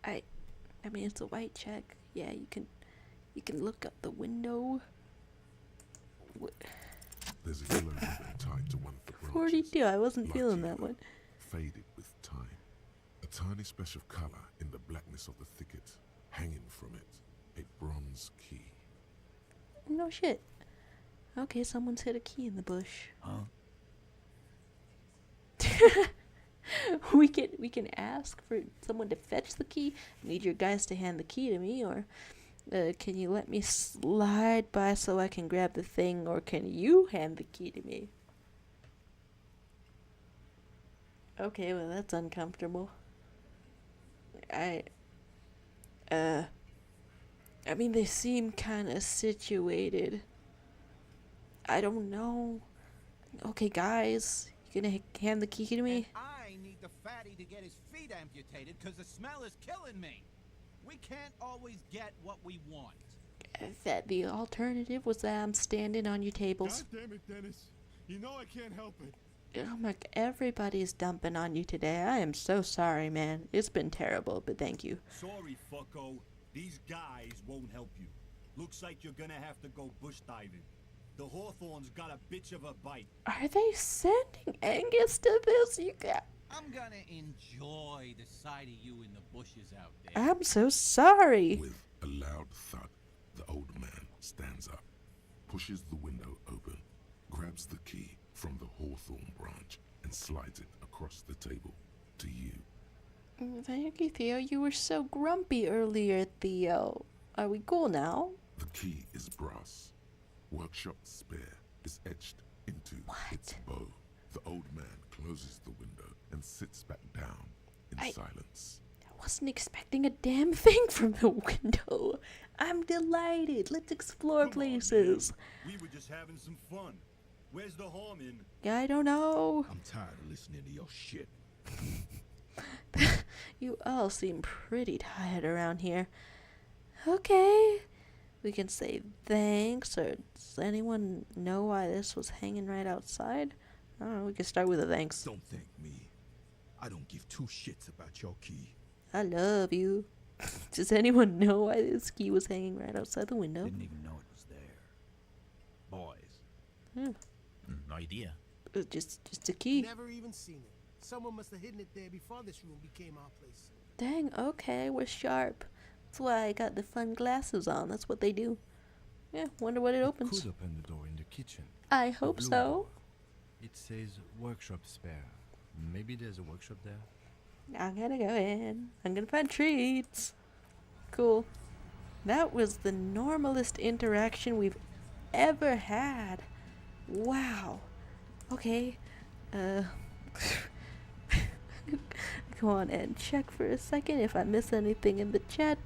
I mean, it's a white check. Yeah, you can look out the window. There's a yellow ribbon tied to one of the branches. 42, I wasn't light feeling that yellow, one. Faded with time. A tiny splash of color in the blackness of the thicket. Hanging from it, a bronze key. No shit. Okay, someone's hit a key in the bush. Huh? we can ask for someone to fetch the key. I need your guys to hand the key to me, or can you let me slide by so I can grab the thing, or can you hand the key to me? Okay, well that's uncomfortable. I mean, they seem kind of situated. I don't know. Okay, guys, you gonna hand the key to me? And I need the fatty to get his feet amputated because the smell is killing me. We can't always get what we want. That the alternative was that I'm standing on your tables. God damn it, Dennis. You know I can't help it. Oh my, everybody's dumping on you today. I am so sorry, man. It's been terrible, but thank you. Sorry, fucko. These guys won't help you. Looks like you're gonna have to go bush diving. The Hawthorns got a bitch of a bite. Are they sending Angus to this? You got... I'm gonna enjoy the sight of you in the bushes out there. I'm so sorry. With a loud thud, the old man stands up, pushes the window open, grabs the key from the hawthorn branch, and slides it across the table to you. Thank you, Theo. You were so grumpy earlier, Theo. Are we cool now? The key is brass. Workshop spare is etched into its bow. The old man closes the window and sits back down in silence. I wasn't expecting a damn thing from the window. I'm delighted. Let's explore places. We were just having some fun. Where's the harm in? I don't know. I'm tired of listening to your shit. You all seem pretty tired around here. Okay. We can say thanks, or does anyone know why this was hanging right outside? I don't know, we can start with a thanks. Don't thank me. I don't give two shits about your key. I love you. Does anyone know why this key was hanging right outside the window? Didn't even know it was there. Boys. No idea. Just a key. Never even seen it. Someone must have hidden it there before this room became our place. Dang, okay, we're sharp. That's why I got the fun glasses on. That's what they do. Yeah, wonder what it opens. Could open the door in the kitchen. I hope Blue so. door. It says workshop spare. Maybe there's a workshop there. I'm gonna go in. I'm gonna find treats. Cool. That was the normalest interaction we've ever had. Wow. Okay. Go on and check for a second if I miss anything in the chat.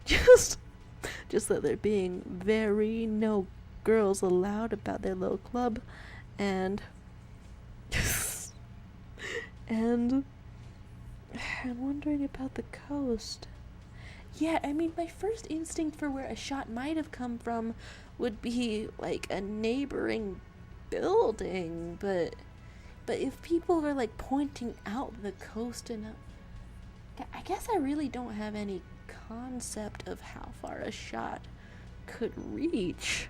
Just that they're being very no girls allowed about their little club, and I'm wondering about the coast. Yeah, I mean, my first instinct for where a shot might have come from would be like a neighboring building, but if people are like pointing out the coast, and I guess I really don't have any concept of how far a shot could reach.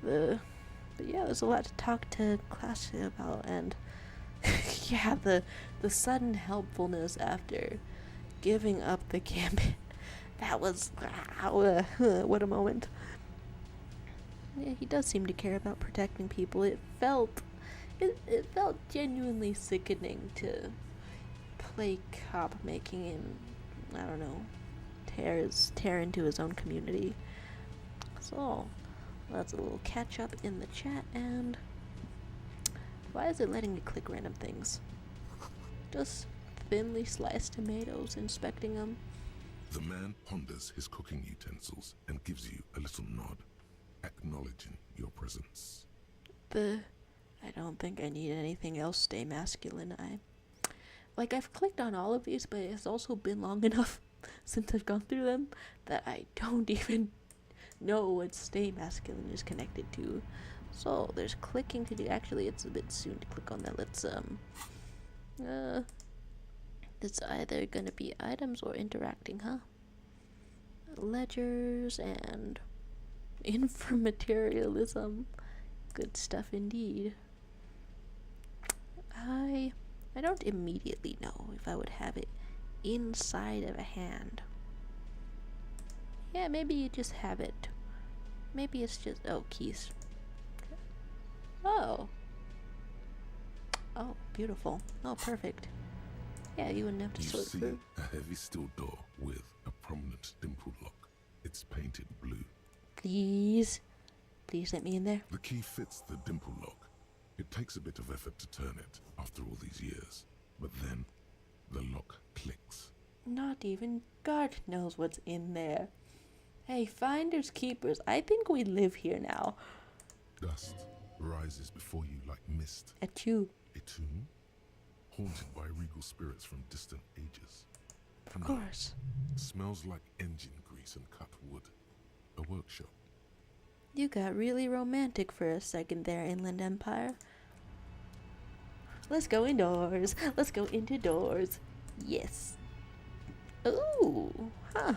But yeah, there's a lot to talk to Classy about, and yeah, the sudden helpfulness after giving up the gambit. That was what a moment. Yeah, he does seem to care about protecting people. It felt genuinely sickening to play cop, making him, I don't know, tear into his own community. So that's a little catch up in the chat. And why is it letting me click random things? Just thinly sliced tomatoes, inspecting them. The man ponders his cooking utensils and gives you a little nod, acknowledging your presence. I don't think I need anything else. Stay masculine. I've clicked on all of these, but it's also been long enough since I've gone through them that I don't even know what stay masculine is connected to. So there's clicking to do. Actually, it's a bit soon to click on that. Let's it's either gonna be items or interacting, huh? Ledgers and informaterialism. Good stuff indeed. I don't immediately know if I would have it inside of a hand. Yeah, maybe you just have it. Maybe it's just, oh, keys. Oh, beautiful. Oh, perfect. Yeah, you wouldn't have to sort through. You see a heavy steel door with a prominent dimple lock. It's painted blue. Please let me in there. The key fits the dimple lock. It takes a bit of effort to turn it after all these years, but then the lock clicks. Not even God knows what's in there. Hey, finders keepers, I think we live here now. Dust rises before you like mist. A tomb. A tomb? Haunted by regal spirits from distant ages. Of course. Smells like engine grease and cut wood. A workshop. You got really romantic for a second there, Inland Empire. Let's go indoors. Let's go into doors. Yes. Ooh, huh.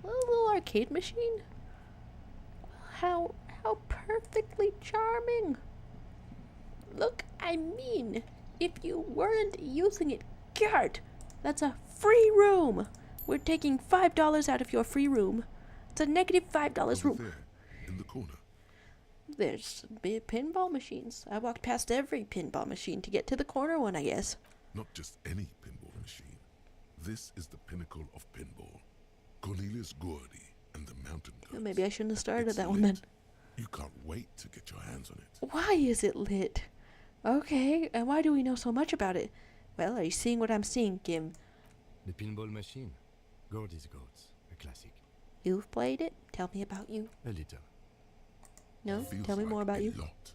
A little arcade machine. How perfectly charming. Look, I mean, if you weren't using it, Gart, that's a free room. We're taking $5 out of your free room. It's a negative $5 room. There, in the corner. There's pinball machines. I walked past every pinball machine to get to the corner one, I guess. Not just any pinball machine. This is the pinnacle of pinball. Cornelius Gordy and the Mountain Goats. Well, maybe I shouldn't have started It's that lit. one then. You can't wait to get your hands on it. Why is it lit? Okay, and why do we know so much about it? Well, are you seeing what I'm seeing, Kim? The pinball machine. Gordy's Goats. A classic. You've played it? Tell me about you. A little. No? Feels Tell me more about like you. a lot.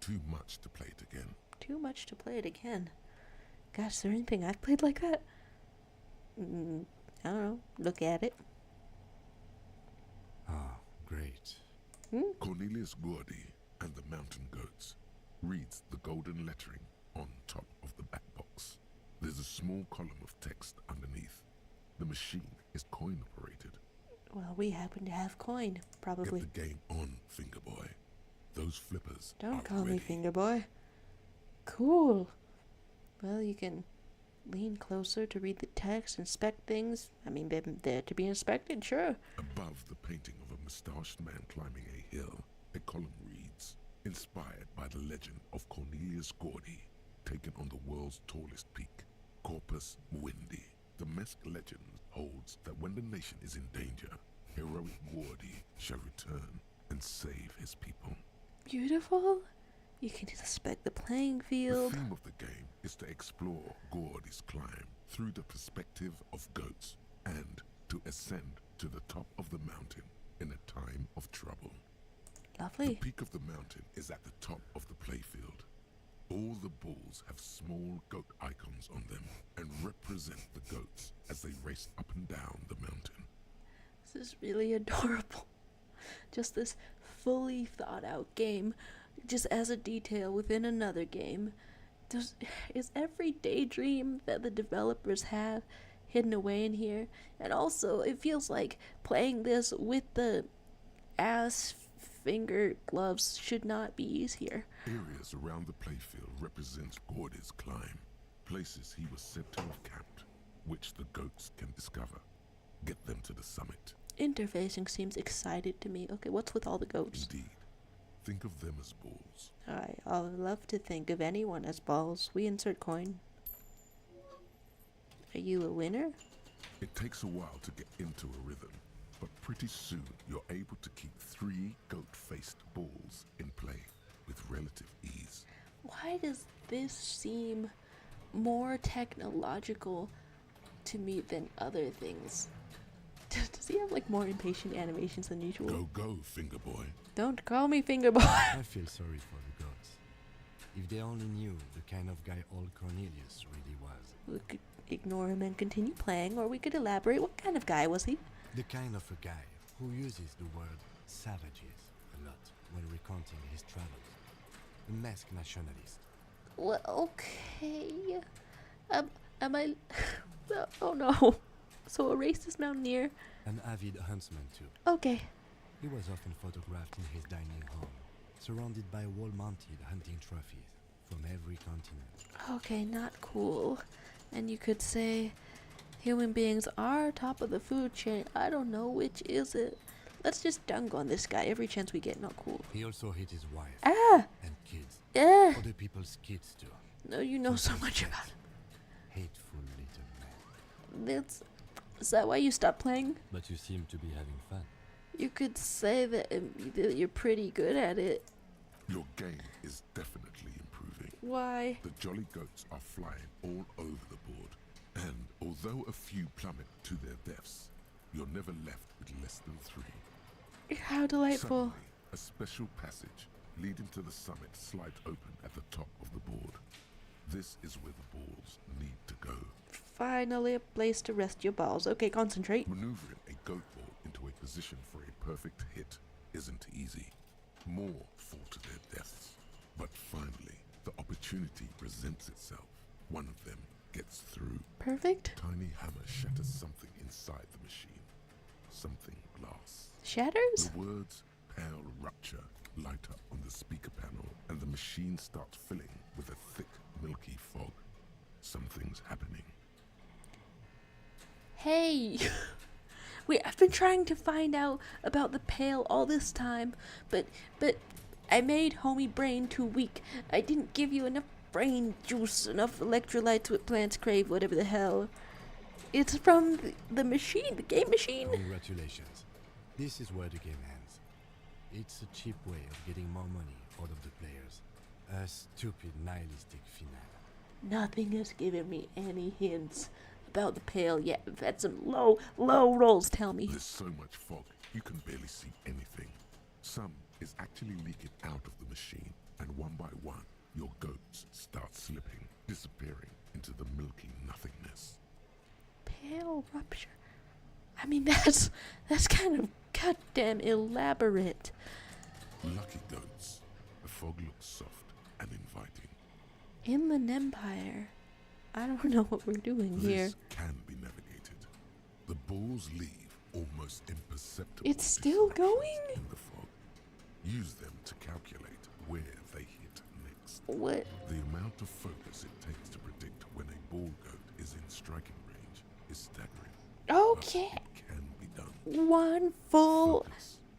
Too much to play it again. Too much to play it again. Gosh, is there anything I've played like that? I don't know. Look at it. Ah, great. Cornelius Gordy and the Mountain Goats reads the golden lettering on top of the back box. There's a small column of text underneath. The machine is coin operated. Well, we happen to have coin, probably. Get the game on, Finger Boy. Those flippers Don't are call me ready. Finger Boy. Cool. Well, you can lean closer to read the text, inspect things. I mean, they're there to be inspected, sure. Above the painting of a moustached man climbing a hill, a column reads, inspired by the legend of Cornelius Gordy, taken on the world's tallest peak, Corpus Muindi. The Mesk legend holds that when the nation is in danger, heroic Gordy shall return and save his people. Beautiful. You can inspect the playing field. The theme of the game is to explore Gordy's climb through the perspective of goats and to ascend to the top of the mountain in a time of trouble. Lovely. The peak of the mountain is at the top of the playfield. All the balls have small goat icons on them and represent the goats as they race up and down the mountain. This is really adorable. Just this fully thought out game, just as a detail within another game. Is every daydream that the developers have hidden away in here. And also, it feels like playing this with the ass finger gloves should not be easier. Areas around the playfield represents Gordy's climb, places he was said to have camped, which the goats can discover. Get them to the summit. Interfacing seems excited to me. Okay, what's with all the goats? Indeed. Think of them as balls. I'll love to think of anyone as balls. We insert coin. Are you a winner? It takes a while to get into a rhythm, but pretty soon you're able to keep 3 goat-faced balls in play with relative ease. Why does this seem more technological to me than other things? Does he have like more impatient animations than usual? Go, finger boy. Don't call me finger boy. I feel sorry for the gods. If they only knew the kind of guy old Cornelius really was. We could ignore him and continue playing, or we could elaborate. What kind of guy was he? The kind of a guy who uses the word savages a lot when recounting his travels. A masked nationalist. Well, okay. Am I... oh no. So a racist mountaineer. An avid huntsman too. Okay. He was often photographed in his dining hall, surrounded by wall-mounted hunting trophies from every continent. Okay, not cool. And you could say human beings are top of the food chain. I don't know which is it. Let's just dunk on this guy every chance we get. Not cool. He also hit his wife and kids. Other people's kids too. No, you know so much about him. Hateful little man. Is that why you stopped playing? But you seem to be having fun. You could say that you're pretty good at it. Your game is definitely improving. Why? The jolly goats are flying all over the board, and although a few plummet to their deaths, you're never left with less than 3. How delightful. Suddenly, a special passage leading to the summit slides open at the top of the board. This is where the balls need to go. Finally a place to rest your balls. Okay, concentrate. Maneuvering a goat ball into a position for a perfect hit isn't easy. More fall to their deaths. But finally, the opportunity presents itself. One of them gets through. Perfect. Tiny hammer shatters something inside the machine. Something glass. Shatters? The words "pale rupture" light up on the speaker panel, and the machine starts filling with a thick, milky fog. Something's happening. Hey! Wait, I've been trying to find out about the pale all this time, but I made homie brain too weak. I didn't give you enough brain juice, enough electrolytes what plants crave, whatever the hell. It's from the machine, the game machine. Congratulations. This is where the game ends. It's a cheap way of getting more money out of the players. A stupid nihilistic finale. Nothing has given me any hints about the pale yet. I've had some low rolls tell me. There's so much fog, you can barely see anything. Some is actually leaking out of the machine, and one by one, your goats start slipping, disappearing into the milky nothingness. Pale rupture. I mean, that's kind of goddamn elaborate. Lucky goats. The fog looks soft and inviting. Inland Empire. I don't know what we're doing here. This can be navigated. The balls leave almost imperceptible. It's still going? In the fog. Use them to calculate where they hit next. What? The amount of focus it takes to predict when a ball goat is in striking range is staggering. Okay. But it can be done. One full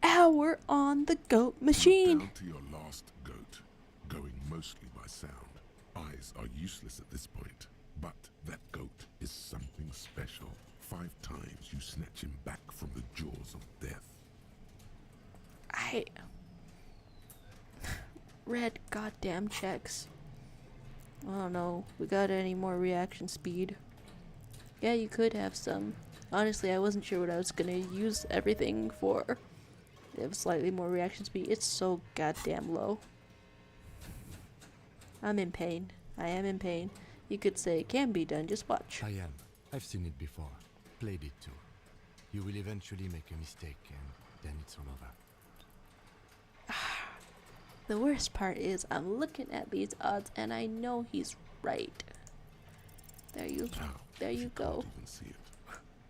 hour on the goat machine. Down to your last goat, going mostly by sound. Eyes are useless at this point, but that goat is something special. 5 times you snatch him back from the jaws of death. Red goddamn checks. I don't know. We got any more reaction speed? Yeah, you could have some. Honestly, I wasn't sure what I was gonna use everything for. They have slightly more reaction speed. It's so goddamn low. I'm in pain. I am in pain. You could say it can be done. Just watch. I am. I've seen it before. Played it too. You will eventually make a mistake and then it's all over. The worst part is I'm looking at these odds and I know he's right. There you go. Can't even see it.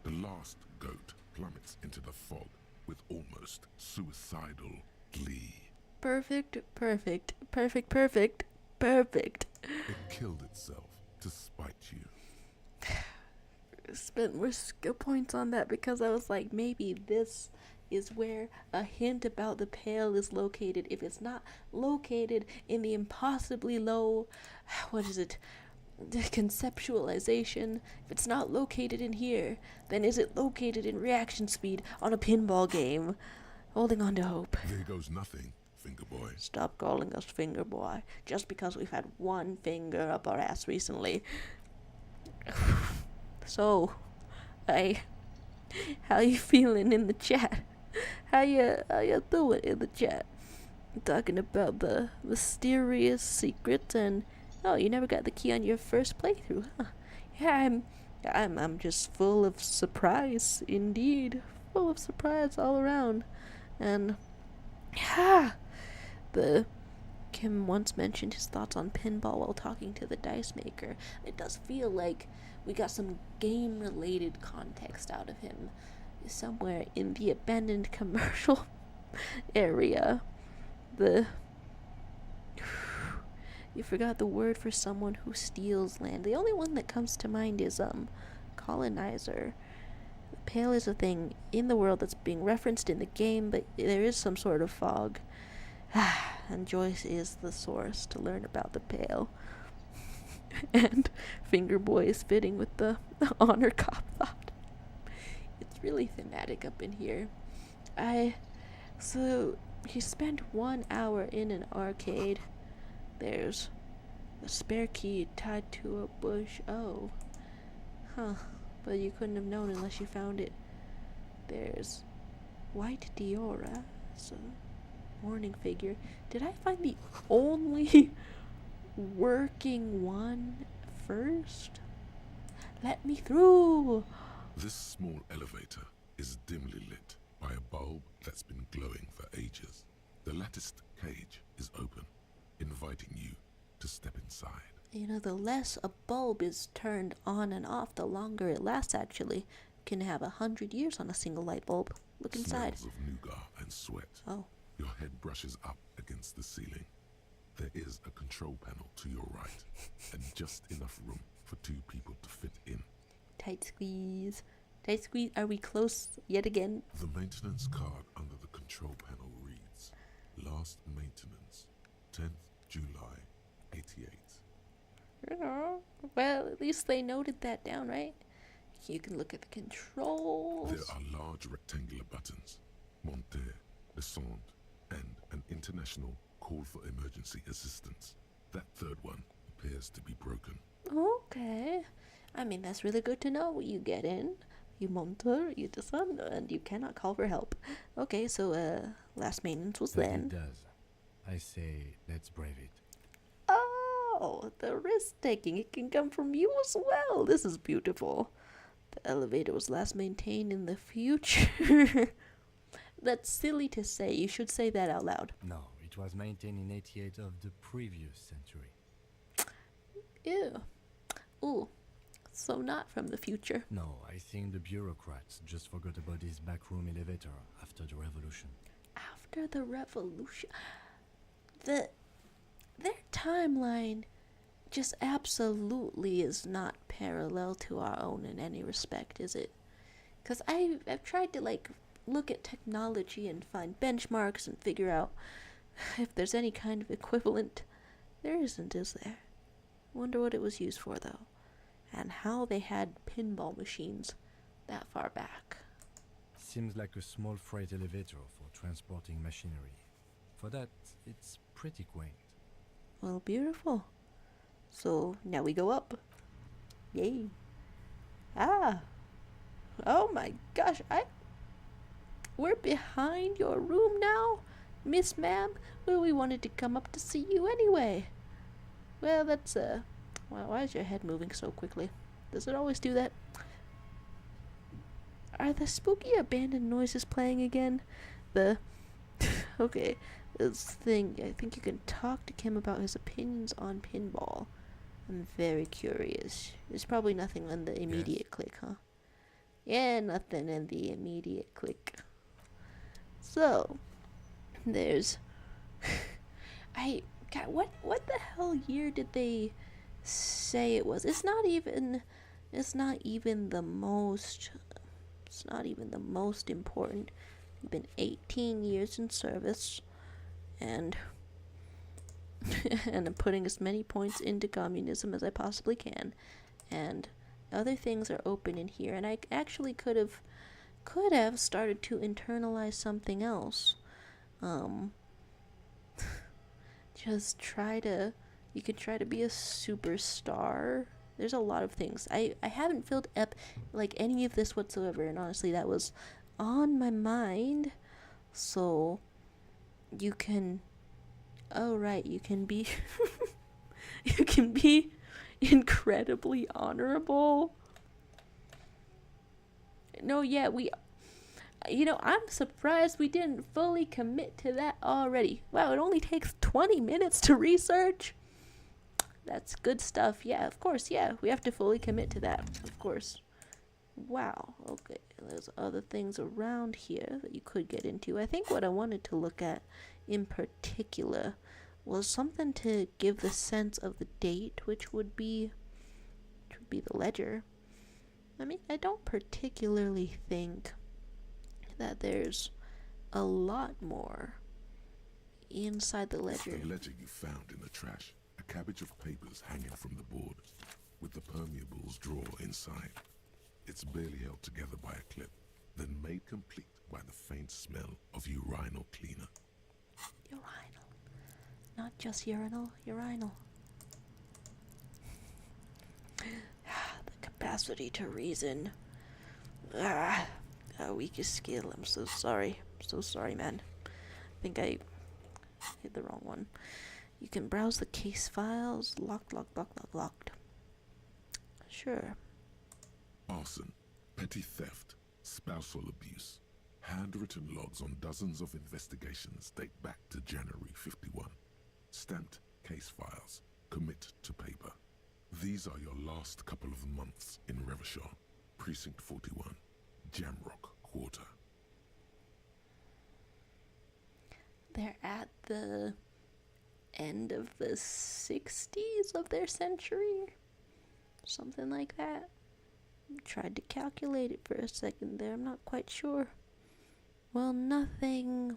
The last goat plummets into the fog with almost suicidal glee. Perfect, perfect, perfect, perfect, perfect. It killed itself to spite you. Spent more skill points on that because I was like, maybe this is where a hint about the Pale is located. If it's not located in the impossibly low, what is it, the conceptualization, if it's not located in here, then is it located in reaction speed on a pinball game? Holding on to hope. There goes nothing, finger boy. Stop calling us finger boy, just because we've had one finger up our ass recently. So, how you feeling in the chat? How you doing in the chat? Talking about the mysterious secret and oh, you never got the key on your first playthrough, huh? Yeah, I'm just full of surprise, indeed, full of surprise all around, and yeah, Kim once mentioned his thoughts on pinball while talking to the dice maker. It does feel like we got some game-related context out of him somewhere in the abandoned commercial area. You forgot the word for someone who steals land. The only one that comes to mind is colonizer. The Pale is a thing in the world that's being referenced in the game, but there is some sort of fog. And Joyce is the source to learn about the Pale. And Fingerboy is fitting with the honor cop thought. It's really thematic up in here. So he spent 1 hour in an arcade. There's a spare key tied to a bush. Oh. Huh. But you couldn't have known unless you found it. There's White Diora. So warning figure. Did I find the only working one first? Let me through. This small elevator is dimly lit by a bulb that's been glowing for ages. The latticed cage is open, inviting you to step inside. You know, the less a bulb is turned on and off, the longer it lasts, actually. Can have 100 years on a single light bulb. Look inside. Smells of nougat and sweat. Oh. Your head brushes up against the ceiling. There is a control panel to your right, and just enough room for 2 people to fit in. Tight squeeze. Tight squeeze. Are we close yet again? The maintenance card under the control panel reads, last maintenance, 10th July, 88. Oh, well, at least they noted that down, right? You can look at the controls. There are large rectangular buttons, monter, descend, and an international call for emergency assistance. That third one appears to be broken. Okay. I mean, that's really good to know. You get in, you monter, you descend, and you cannot call for help. Okay, so, last maintenance was then. It does. I say, let's brave it. Oh, the risk-taking. It can come from you as well. This is beautiful. The elevator was last maintained in the future. That's silly to say. You should say that out loud. No, it was maintained in 88 of the previous century. Ew. Ooh. So not from the future. No, I think the bureaucrats just forgot about this backroom elevator after the revolution. After the revolution? Their timeline just absolutely is not parallel to our own in any respect, is it? Because I've tried to, like, look at technology and find benchmarks and figure out if there's any kind of equivalent. There isn't, is there? Wonder what it was used for, though. And how they had pinball machines that far back. Seems like a small freight elevator for transporting machinery. For that, it's pretty quaint. Well, beautiful. So, now we go up. Yay. Ah. Oh my gosh, we're behind your room now? Miss Ma'am? Well, we wanted to come up to see you anyway. Well, that's, why is your head moving so quickly? Does it always do that? Are the spooky abandoned noises playing again? Okay, this thing, I think you can talk to Kim about his opinions on pinball. I'm very curious. There's probably nothing on the immediate click, huh? Yeah, nothing in the immediate click. So, there's... God, what the hell year did they say it was? It's not even the most... It's not even the most important. You've been 18 years in service, and and I'm putting as many points into communism as I possibly can, and other things are open in here, and I actually could have started to internalize something else. You could try to be a superstar. There's a lot of things. I haven't filled up like any of this whatsoever, and honestly that was on my mind. So you can you can be you can be incredibly honorable. No, yeah, I'm surprised we didn't fully commit to that already. Wow, it only takes 20 minutes to research. That's good stuff. Yeah, of course. Yeah, we have to fully commit to that. Of course. Wow. Okay. There's other things around here that you could get into. I think what I wanted to look at in particular was something to give the sense of the date, which would be the ledger. I mean, I don't particularly think that there's a lot more inside the ledger. It's the ledger you found in the trash. A cabbage of papers hanging from the board, with the permeables drawer inside. It's barely held together by a clip, then made complete by the faint smell of urinal cleaner. Urinal. Not just urinal, urinal. The capacity to reason. Our weakest skill. I'm so sorry. I'm so sorry, man. I think I hit the wrong one. You can browse the case files. Locked. Sure. Arson, petty theft, spousal abuse. Handwritten logs on dozens of investigations date back to January 51. Stamped case files. Commit to paper. These are your last couple of months in Revachol, Precinct 41, Jamrock Quarter. They're at the end of the 60s of their century. Something like that. Tried to calculate it for a second there. I'm not quite sure. Well, nothing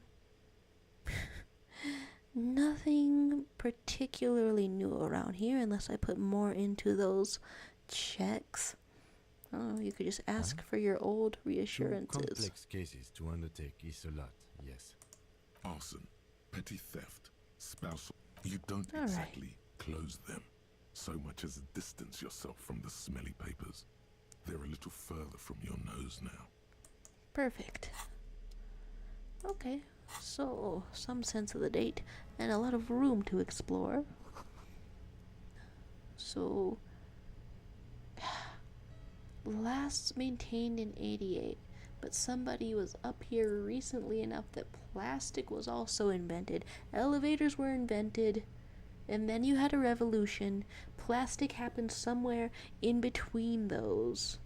particularly new around here unless I put more into those checks. Oh, you could just ask for your old reassurances. Complex cases to undertake is a lot, yes. Arson, petty theft, spousal. You don't All exactly close them, so much as distance yourself from the smelly papers. They're a little further from your nose now. Perfect. Okay, so some sense of the date and a lot of room to explore. So, last maintained in 88, but somebody was up here recently enough that plastic was also invented. Elevators were invented, and then you had a revolution. Plastic happened somewhere in between those.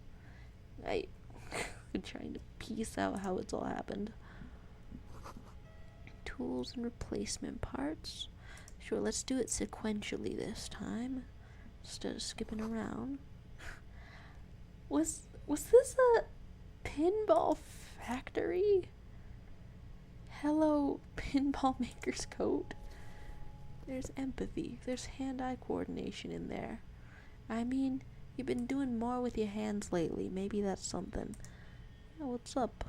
I'm trying to piece out how it's all happened. Tools and replacement parts. Sure, let's do it sequentially this time, instead of skipping around. Was this a pinball factory? Hello, pinball maker's coat. There's empathy. There's hand-eye coordination in there. I mean, you've been doing more with your hands lately. Maybe that's something. Yeah, what's up?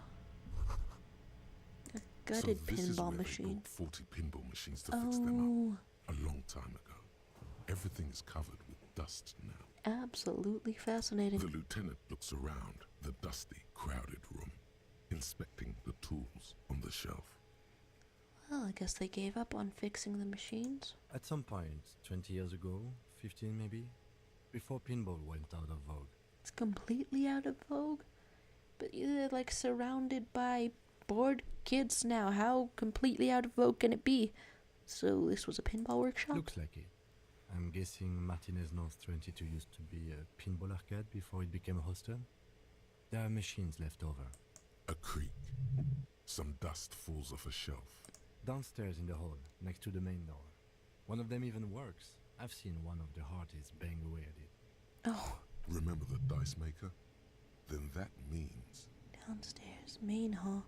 A gutted so this pinball is where machine. They built 40 pinball machines to fix them up a long time ago. Everything is covered with dust now. Absolutely fascinating. The lieutenant looks around the dusty, crowded room, inspecting the tools on the shelf. Well, I guess they gave up on fixing the machines. At some point, 20 years ago, 15 maybe, before pinball went out of vogue. It's completely out of vogue? But you're like surrounded by bored kids now. How completely out of vogue can it be? So this was a pinball workshop? Looks like it. I'm guessing Martinez North 22 used to be a pinball arcade before it became a hostel. There are machines left over. A creak. Some dust falls off a shelf. Downstairs in the hall, next to the main door. One of them even works. I've seen one of the hearties bang away at it. Oh, Remember the dice maker? Then that means... downstairs, main hall.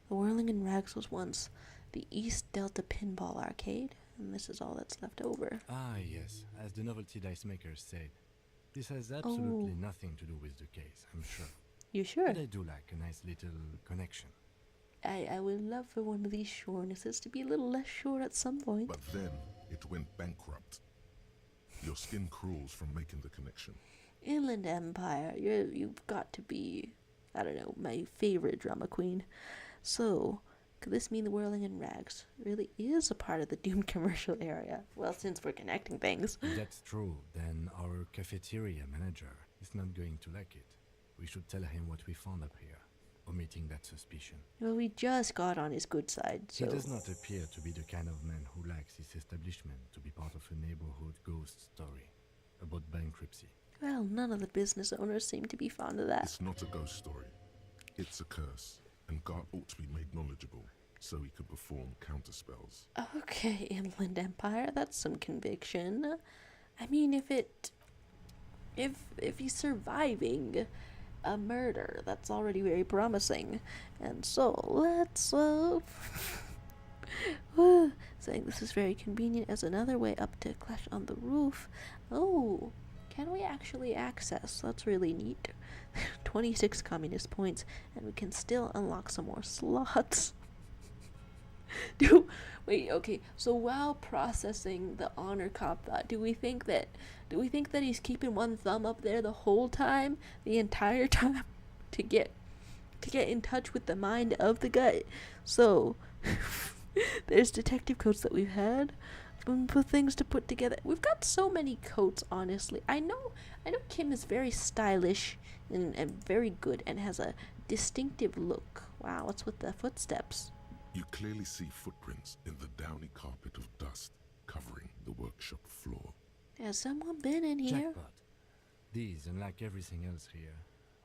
The Whirling in Rags was once the East Delta Pinball Arcade, and this is all that's left over. Ah, yes, as the novelty dice makers said. This has absolutely nothing to do with the case, I'm sure. You sure? But I do like a nice little connection. I would love for one of these surenesses to be a little less sure at some point. But then it went bankrupt. Your skin crawls from making the connection. Inland Empire, you've got to be, I don't know, my favorite drama queen. So, could this mean the Whirling in Rags really is a part of the Doom commercial area? Well, since we're connecting things. If that's true, then our cafeteria manager is not going to like it. We should tell him what we found up here, omitting that suspicion. Well, we just got on his good side, so... He does not appear to be the kind of man who likes his establishment to be part of a neighborhood ghost story about bankruptcy. Well, none of the business owners seem to be fond of that. It's not a ghost story. It's a curse, and God ought to be made knowledgeable so he could perform counterspells. Okay, Inland Empire, that's some conviction. I mean, if he's surviving a murder, that's already very promising. And so, let's, saying this is very convenient as another way up to Clash on the Roof. Oh, can we actually access? That's really neat. 26 communist points, and we can still unlock some more slots. Wait, okay, so while processing the honor cop thought, do we think that he's keeping one thumb up there the whole time, the entire time, to get in touch with the mind of the guy? So there's detective coats that we've had, for things to put together. We've got so many coats, honestly. I know Kim is very stylish and very good and has a distinctive look. Wow, what's with the footsteps? You clearly see footprints in the downy carpet of dust covering the workshop floor. Has someone been in here? Jackpot. These, unlike everything else here,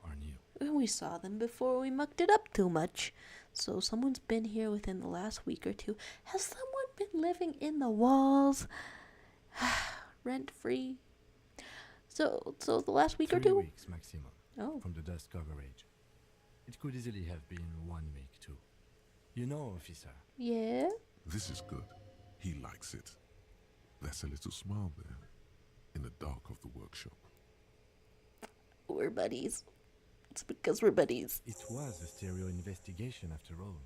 are new. We saw them before we mucked it up too much. So someone's been here within the last week or two. Has someone been living in the walls? Rent free? So the last week 3 or two? weeks maximum. Oh. From the dust coverage. It could easily have been 1 week too. You know, officer. Yeah? This is good. He likes it. That's a little smile there, in the dark of the workshop. We're buddies. It's because we're buddies. It was a stereo investigation after all.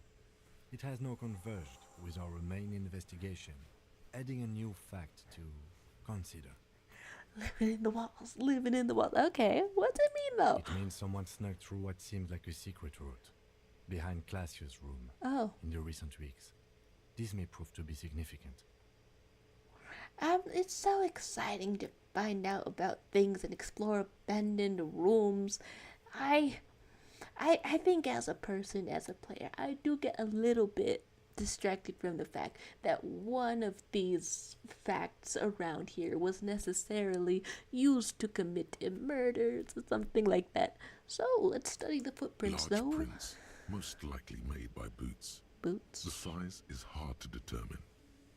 It has now converged with our main investigation, adding a new fact to consider. Living in the walls. Okay, what's it mean though? It means someone snuck through what seems like a secret route, behind Classius' room, in the recent weeks. This may prove to be significant. It's so exciting to find out about things and explore abandoned rooms. I think as a person, as a player, I do get a little bit distracted from the fact that one of these facts around here was necessarily used to commit murders or something like that. So let's study the footprints, Large though. prints, most likely made by boots. Boots? The size is hard to determine.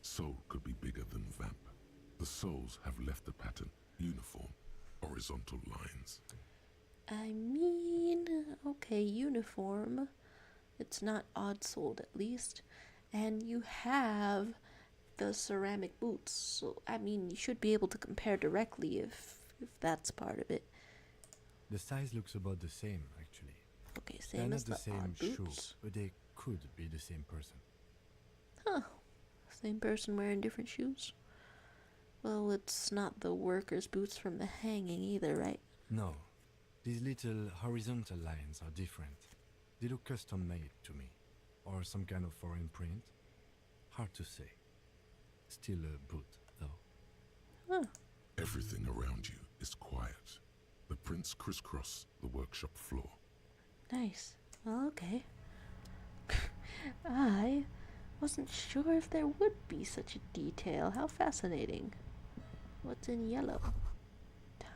Sole could be bigger than vamp. The soles have left a pattern, uniform, horizontal lines. I mean, okay, uniform. It's not odd-soled, at least. And you have the ceramic boots, so, I mean, you should be able to compare directly if that's part of it. The size looks about the same, actually. Okay, They're same not as the the same odd shoe, boots. but they could be the same person. Huh. Same person wearing different shoes? Well, it's not the workers' boots from the hanging either, right? No. These little horizontal lines are different. They look custom-made to me. Or some kind of foreign print. Hard to say. Still a boot, though. Huh. Everything around you is quiet. The prints crisscross the workshop floor. Nice. Well, okay. I wasn't sure if there would be such a detail. How fascinating. What's in yellow?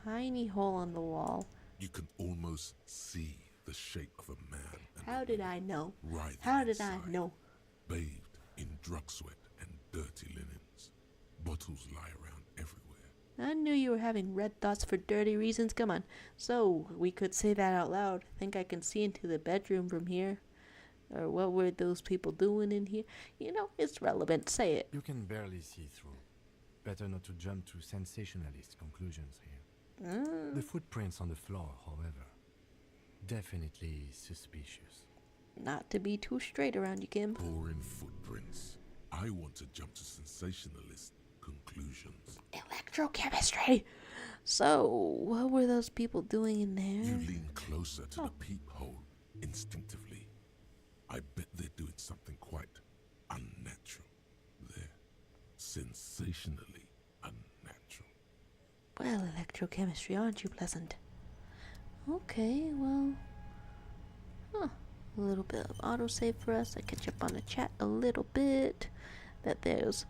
Tiny hole on the wall. You can almost see the shape of a man. And How did I know? writhing How did I inside, know? bathed in drug sweat and dirty linens. Bottles lie around everywhere. I knew you were having red thoughts for dirty reasons. Come on. So, we could say that out loud. Think I can see into the bedroom from here? Or what were those people doing in here? You know, it's relevant. Say it. You can barely see through. Better not to jump to sensationalist conclusions here. The footprints on the floor, however, definitely suspicious. Not to be too straight around you, Kim. Boring footprints. I want to jump to sensationalist conclusions. Electrochemistry! So, what were those people doing in there? You lean closer to the peephole instinctively. I bet they're doing something quite unnatural. They're sensationally unnatural. Well, electrochemistry, aren't you pleasant? Okay, well... Huh. A little bit of autosave for us. I catch up on the chat a little bit. That there's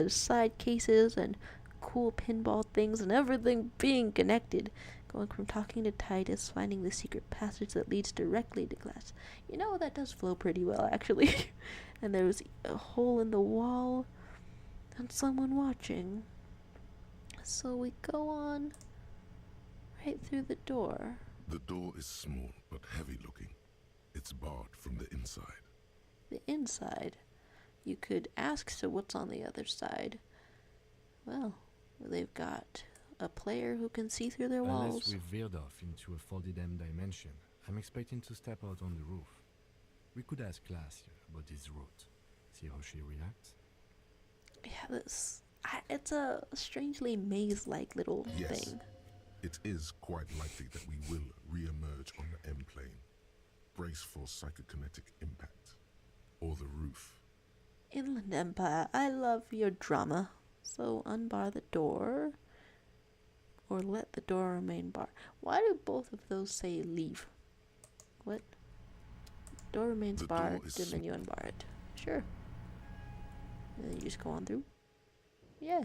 side cases and cool pinball things and everything being connected. Going from talking to Titus, finding the secret passage that leads directly to class. You know, that does flow pretty well, actually. And there's a hole in the wall and someone watching. So we go on right through the door. The door is small but heavy looking. It's barred from the inside. The inside? You could ask, so what's on the other side? Well, they've got a player who can see through their walls. Unless we've veered off into a 4D dimension, I'm expecting to step out on the roof. We could ask class about this route. See how she reacts. Yeah, it's a strangely maze-like little thing. It is quite likely that we will re-emerge on the M-plane. Brace for psychokinetic impact. Or the roof. Inland Empire, I love your drama. So unbar the door. Or let the door remain barred. Why do both of those say leave? What? Door remains barred, and then you unbar it. Sure. And then you just go on through. Yeah.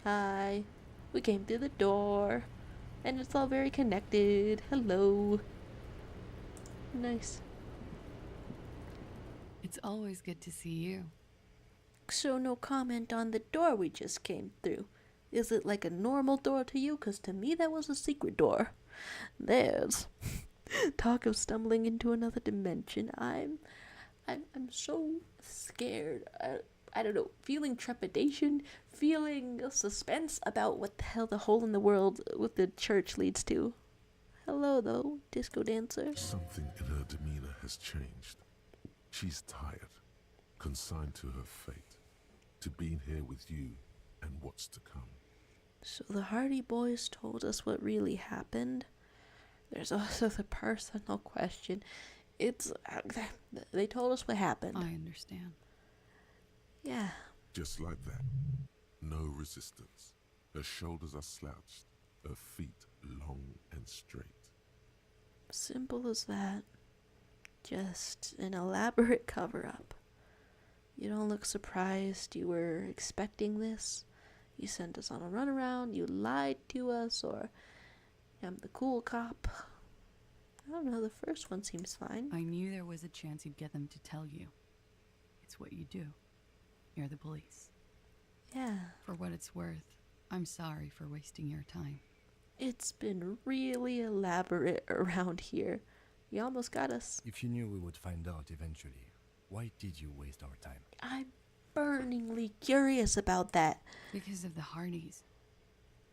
Hi. We came through the door. And it's all very connected. Hello. Nice. It's always good to see you. So no comment on the door we just came through. Is it like a normal door to you? 'Cause to me that was a secret door. There's talk of stumbling into another dimension. I'm so scared. I don't know, feeling trepidation, feeling suspense about what the hell the hole in the world with the church leads to. Hello, though, disco dancer. Something in her demeanor has changed. She's tired, consigned to her fate, to being here with you and what's to come. So the Hardy Boys told us what really happened. There's also the personal question. They told us what happened. I understand. Yeah. Just like that. No resistance. Her shoulders are slouched, her feet long and straight. Simple as that. Just an elaborate cover-up. You don't look surprised you were expecting this. You sent us on a runaround, you lied to us, or I'm the cool cop. I don't know, the first one seems fine. I knew there was a chance you'd get them to tell you. It's what you do. You're the police. Yeah. For what it's worth, I'm sorry for wasting your time. It's been really elaborate around here. You almost got us. If you knew we would find out eventually, why did you waste our time? I'm burningly curious about that. Because of the Hardys.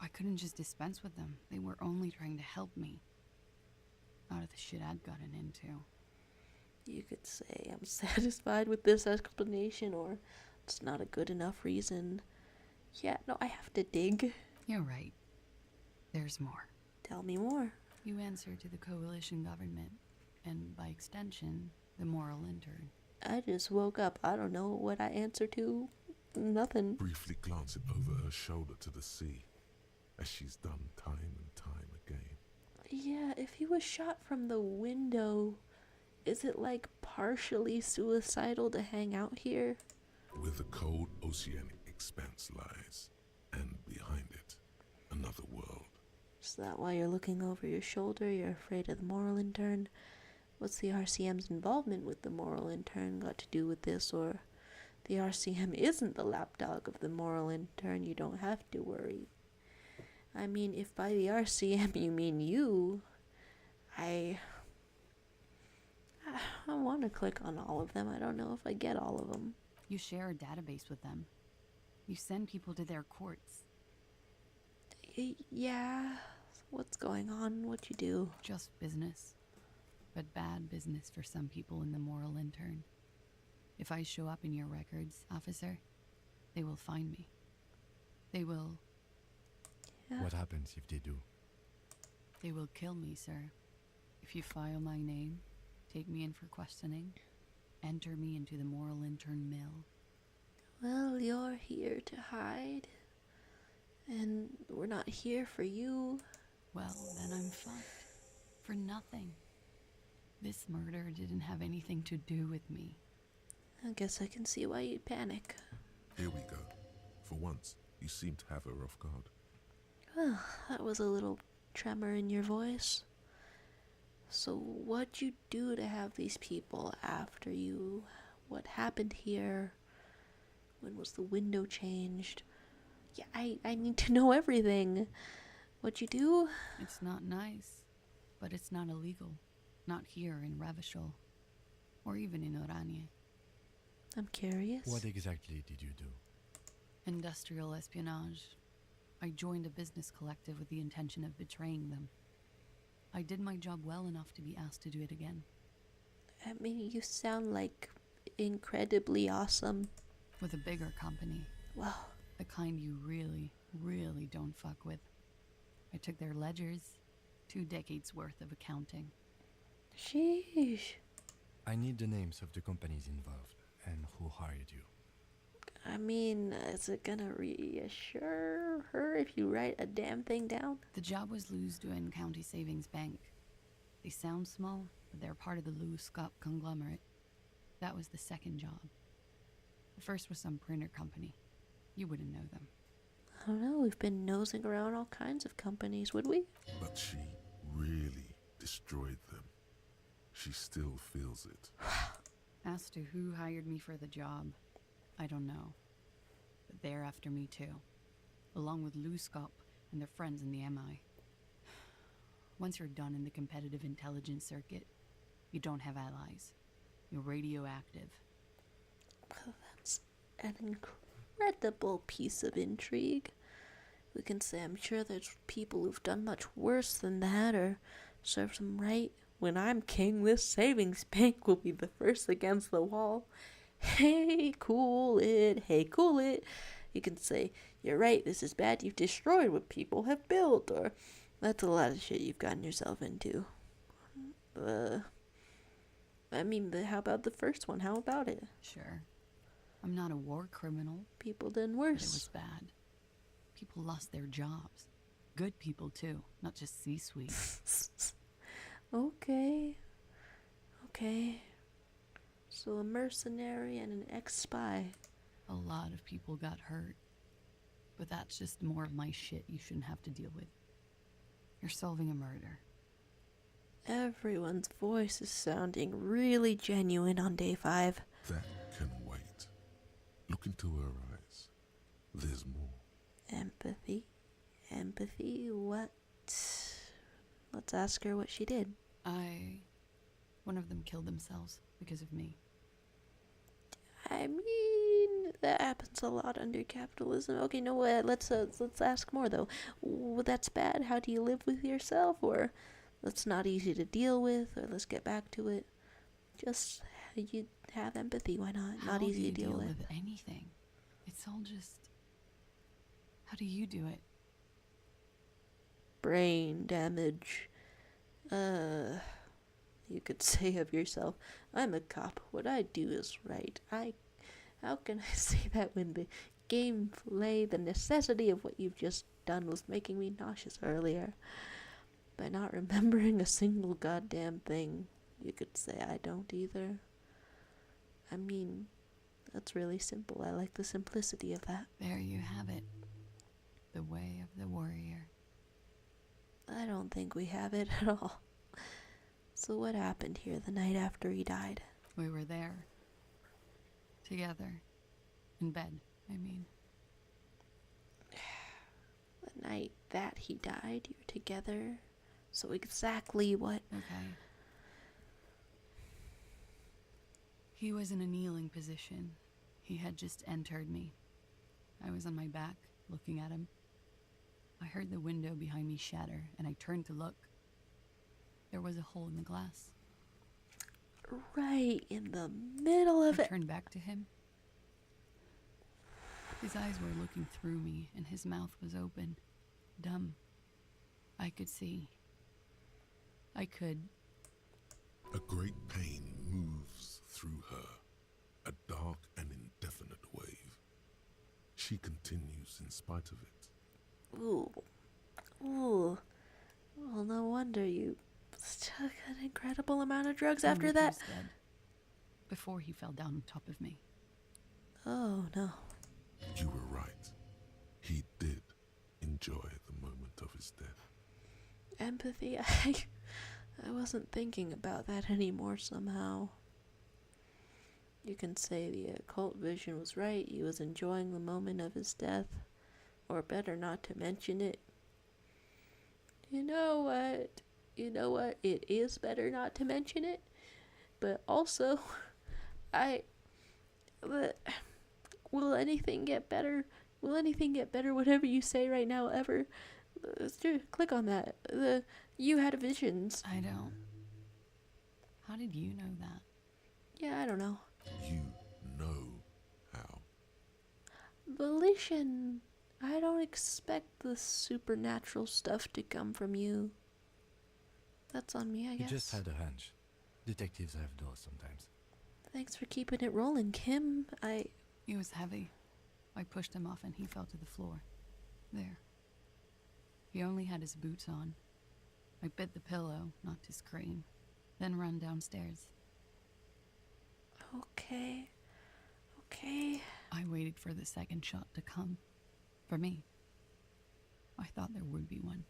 I couldn't just dispense with them. They were only trying to help me. Out of the shit I'd gotten into. You could say I'm satisfied with this explanation, or it's not a good enough reason. Yeah, no, I have to dig. You're right. There's more. Tell me more. You answer to the coalition government, and by extension, the moral intern. I just woke up. I don't know what I answer to. Nothing. Briefly glancing over her shoulder to the sea, as she's done time and time again. Yeah, if he was shot from the window, is it like partially suicidal to hang out here? Where the cold oceanic expanse lies, and behind it, another world. Is that why you're looking over your shoulder? You're afraid of the moral intern? What's the RCM's involvement with the moral intern got to do with this? Or the RCM isn't the lapdog of the moral intern, you don't have to worry. I mean, if by the RCM you mean you, I want to click on all of them. I don't know if I get all of them. You share a database with them. You send people to their courts. Yeah. What's going on? What you do? Just business. But bad business for some people in the moral intern. If I show up in your records, officer, they will find me. They will... Yeah. What happens if they do? They will kill me, sir. If you file my name, take me in for questioning, enter me into the moral intern mill. Well, you're here to hide. And we're not here for you. Well, then I'm fucked. For nothing. This murder didn't have anything to do with me. I guess I can see why you'd panic. Here we go. For once, you seem to have her off guard. Well, that was a little tremor in your voice. So what'd you do to have these people after you? What happened here? When was the window changed? Yeah, I need to know everything. What'd you do? It's not nice, but it's not illegal. Not here in Revachol, or even in Oranje. I'm curious. What exactly did you do? Industrial espionage. I joined a business collective with the intention of betraying them. I did my job well enough to be asked to do it again. I mean, you sound like incredibly awesome. With a bigger company. Wow. The kind you really, really don't fuck with. I took their ledgers, 2 decades worth of accounting. Sheesh. I need the names of the companies involved and who hired you. I mean, is it gonna reassure her if you write a damn thing down? The job was Elysium County Savings Bank. They sound small, but they're part of the Elysium conglomerate. That was the second job. The first was some printer company. You wouldn't know them. I don't know, we've been nosing around all kinds of companies, would we? But she really destroyed them. She still feels it. As to who hired me for the job, I don't know. But they're after me too. Along with Luscop and their friends in the MI. Once you're done in the competitive intelligence circuit, you don't have allies. You're radioactive. Well, that's an incredible piece of intrigue. We can say I'm sure there's people who've done much worse than that or served them right. When I'm king, this savings bank will be the first against the wall. Hey, cool it. Hey, cool it. You can say, you're right, this is bad. You've destroyed what people have built. Or, that's a lot of shit you've gotten yourself into. I mean, how about the first one? How about it? Sure. I'm not a war criminal. People done But worse. it was bad. People lost their jobs. Good people, too. Not just C-suite. Okay. So a mercenary and an ex-spy. A lot of people got hurt. But that's just more of my shit you shouldn't have to deal with. You're solving a murder. Everyone's voice is sounding really genuine on day 5. That can wait. Look into her eyes. There's more. Empathy? What? Let's ask her what she did. One of them killed themselves because of me. I mean, that happens a lot under capitalism. Okay, no, let's ask more though. That's bad. How do you live with yourself? Or that's not easy to deal with. Or let's get back to it. Just you have empathy. Why not? Not easy to deal with. Anything. It's all just. How do you do it? Brain damage. You could say of yourself, I'm a cop. What I do is right. How can I say that when the gameplay, the necessity of what you've just done was making me nauseous earlier? By not remembering a single goddamn thing, you could say I don't either. I mean, that's really simple. I like the simplicity of that. There you have it. The way of the warrior. I don't think we have it at all. So what happened here the night after he died? We were there. Together. In bed, I mean. The night that he died, you were together. So exactly what? Okay. He was in a kneeling position. He had just entered me. I was on my back, looking at him. I heard the window behind me shatter, and I turned to look. There was a hole in the glass. Right in the middle of I it. turned back to him. His eyes were looking through me, and his mouth was open, dumb. I could see. I could. A great pain moves through her, a dark and indefinite wave. She continues in spite of it. Ooh. Ooh. Well, no wonder you took an incredible amount of drugs after He that. was dead. Before he fell down on top of me. Oh, no. You were right. He did enjoy the moment of his death. Empathy, I wasn't thinking about that anymore somehow. You can say the occult vision was right. He was enjoying the moment of his death. Or better not to mention it. You know what? It is better not to mention it. But also, will anything get better? Will anything get better? Whatever you say right now, ever. Click on that. You had visions. I don't. How did you know that? Yeah, I don't know. You know how. Volition. I don't expect the supernatural stuff to come from you. That's on me, I He guess. just had a hunch. Detectives have those sometimes. Thanks for keeping it rolling, Kim. He was heavy. I pushed him off and he fell to the floor. There. He only had his boots on. I bit the pillow, not to scream, then ran downstairs. Okay. I waited for the second shot to come. For me. I thought there would be one.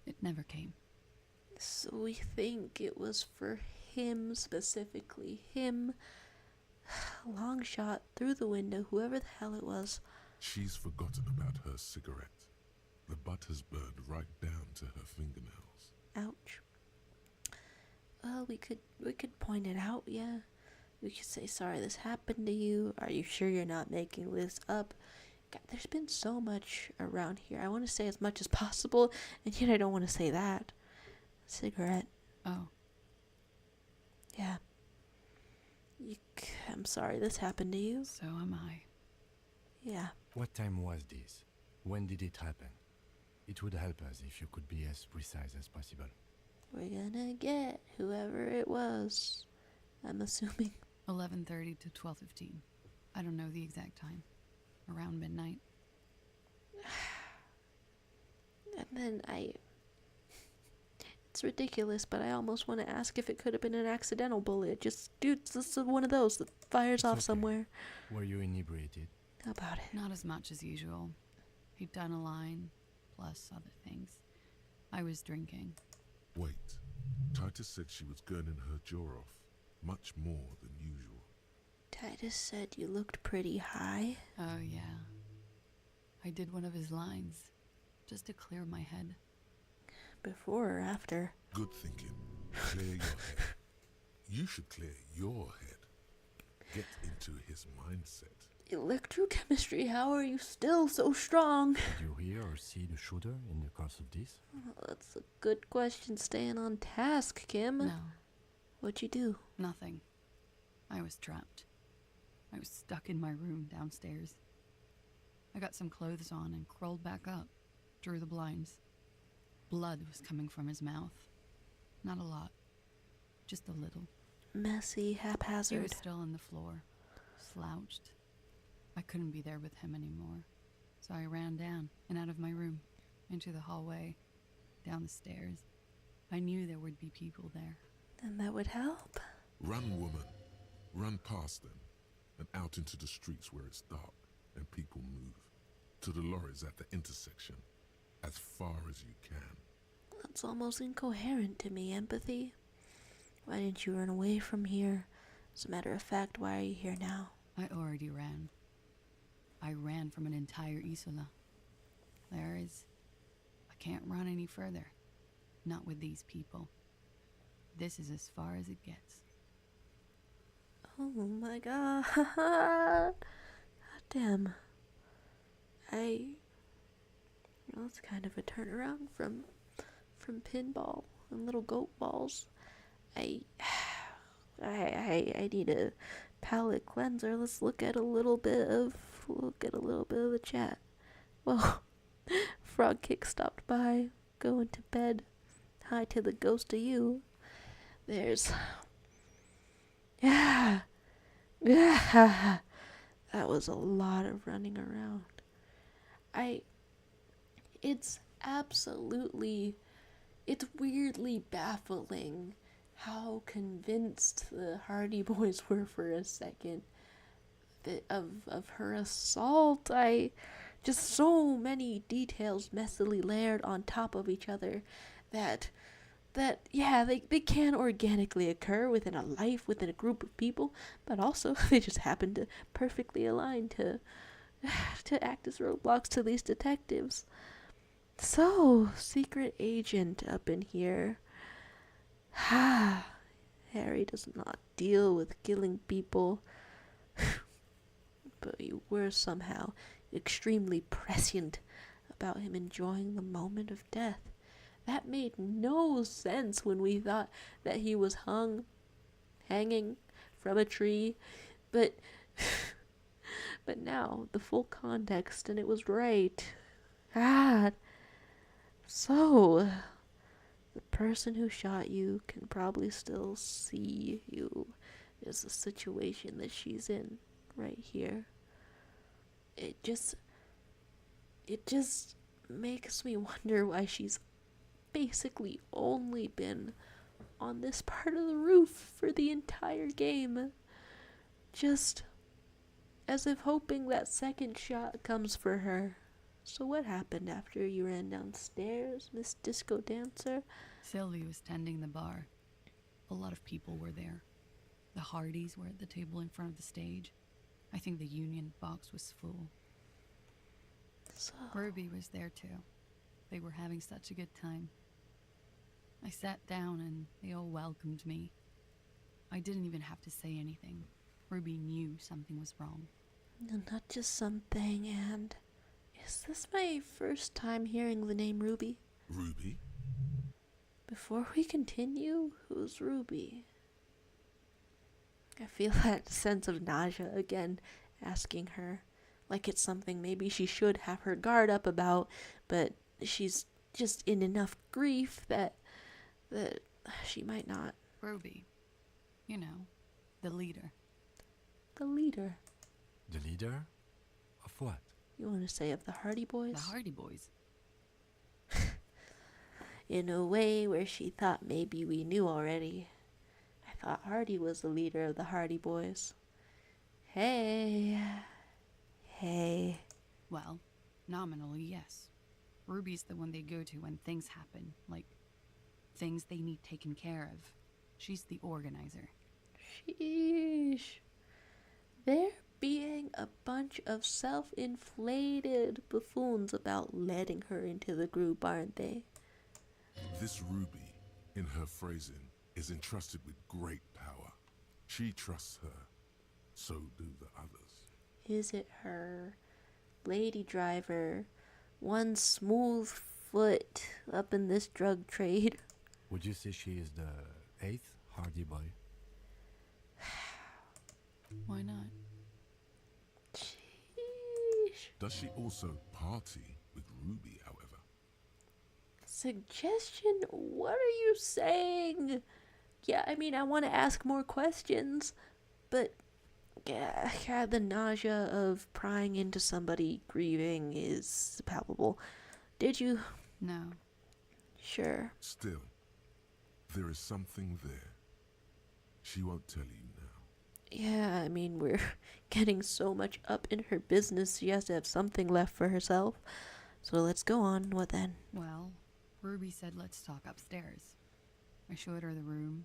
It never came. So we think it was for him specifically. Him. Long shot through the window, whoever the hell it was. She's forgotten about her cigarette. The butt has burned right down to her fingernails. Ouch. Well, we could point it out, yeah. We could say, sorry this happened to you. Are you sure you're not making this up? God, there's been so much around here. I want to say as much as possible, and yet I don't want to say that. Cigarette. Oh. Yeah. I'm sorry this happened to you. So am I. Yeah. What time was this? When did it happen? It would help us if you could be as precise as possible. We're gonna get whoever it was. I'm assuming. 11:30 to 12:15. I don't know the exact time. Around midnight. And then it's ridiculous, but I almost want to ask if it could have been an accidental bullet. Dude, this is one of those that fires off somewhere. Were you inebriated? How about it? Not as much as usual. He'd done a line, plus other things. I was drinking. Wait. Titus said she was gurning her jaw off. Much more than usual. Titus said you looked pretty high. Oh, yeah. I did one of his lines, just to clear my head. Before or after? Good thinking. Clear your head. You should clear your head. Get into his mindset. Electrochemistry, how are you still so strong? Did you hear or see the shooter in the course of this? Well, that's a good question, staying on task, Kim. No. What'd you do? Nothing. I was trapped. I was stuck in my room downstairs. I got some clothes on and crawled back up, drew the blinds. Blood was coming from his mouth. Not a lot. Just a little. Messy, haphazard. He was still on the floor, slouched. I couldn't be there with him anymore, so I ran down and out of my room, into the hallway, down the stairs. I knew there would be people there. Then that would help. Run, woman. Run past them and out into the streets where it's dark and people move. To the lorries at the intersection, as far as you can. It's almost incoherent to me, empathy. Why didn't you run away from here? As a matter of fact, why are you here now? I already ran. I ran from an entire Isola. I can't run any further. Not with these people. This is as far as it gets. Oh my god. God damn. It's kind of a turnaround from pinball and little goat balls. I need a palate cleanser. Let's look at a little bit of the chat. Well, Frog Kick stopped by, going to bed. Hi to the ghost of you. There's that was a lot of running around. It's weirdly baffling how convinced the Hardy Boys were for a second of her assault. Just so many details messily layered on top of each other that they can organically occur within a life, within a group of people, but also they just happen to perfectly align to act as roadblocks to these detectives. So, secret agent up in here. Harry does not deal with killing people, but you were somehow extremely prescient about him enjoying the moment of death. That made no sense when we thought that he was hanging from a tree, but now the full context, and it was right. God. So, the person who shot you can probably still see you. Is the situation that she's in right here. It just makes me wonder why she's basically only been on this part of the roof for the entire game. Just as if hoping that second shot comes for her. So what happened after you ran downstairs, Miss Disco Dancer? Sylvie was tending the bar. A lot of people were there. The Hardys were at the table in front of the stage. I think the Union box was full. So Ruby was there too. They were having such a good time. I sat down and they all welcomed me. I didn't even have to say anything. Ruby knew something was wrong. No, not just something, and is this my first time hearing the name Ruby? Ruby? Before we continue, who's Ruby? I feel that sense of nausea again, asking her. Like it's something maybe she should have her guard up about, but she's just in enough grief that she might not. Ruby. You know, the leader. The leader? The leader? Of what? You want to say of the Hardy Boys? The Hardy Boys. In a way where she thought maybe we knew already. I thought Hardy was the leader of the Hardy Boys. Hey. Well, nominally, yes. Ruby's the one they go to when things happen, like things they need taken care of. She's the organizer. Sheesh. They're being a bunch of self-inflated buffoons about letting her into the group, aren't they? This Ruby, in her phrasing, is entrusted with great power. She trusts her. So do the others. Is it her? Lady driver. One smooth foot up in this drug trade. Would you say she is the 8th Hardy Boy? Why not? Sheesh. Does she also party with Ruby, however? Suggestion? What are you saying? Yeah, I mean, I want to ask more questions, but yeah, the nausea of prying into somebody grieving is palpable. Did you? No. Sure. Still, there is something there. She won't tell you now. Yeah, I mean, we're getting so much up in her business, she has to have something left for herself. So let's go on. What then? Well, Ruby said let's talk upstairs. I showed her the room.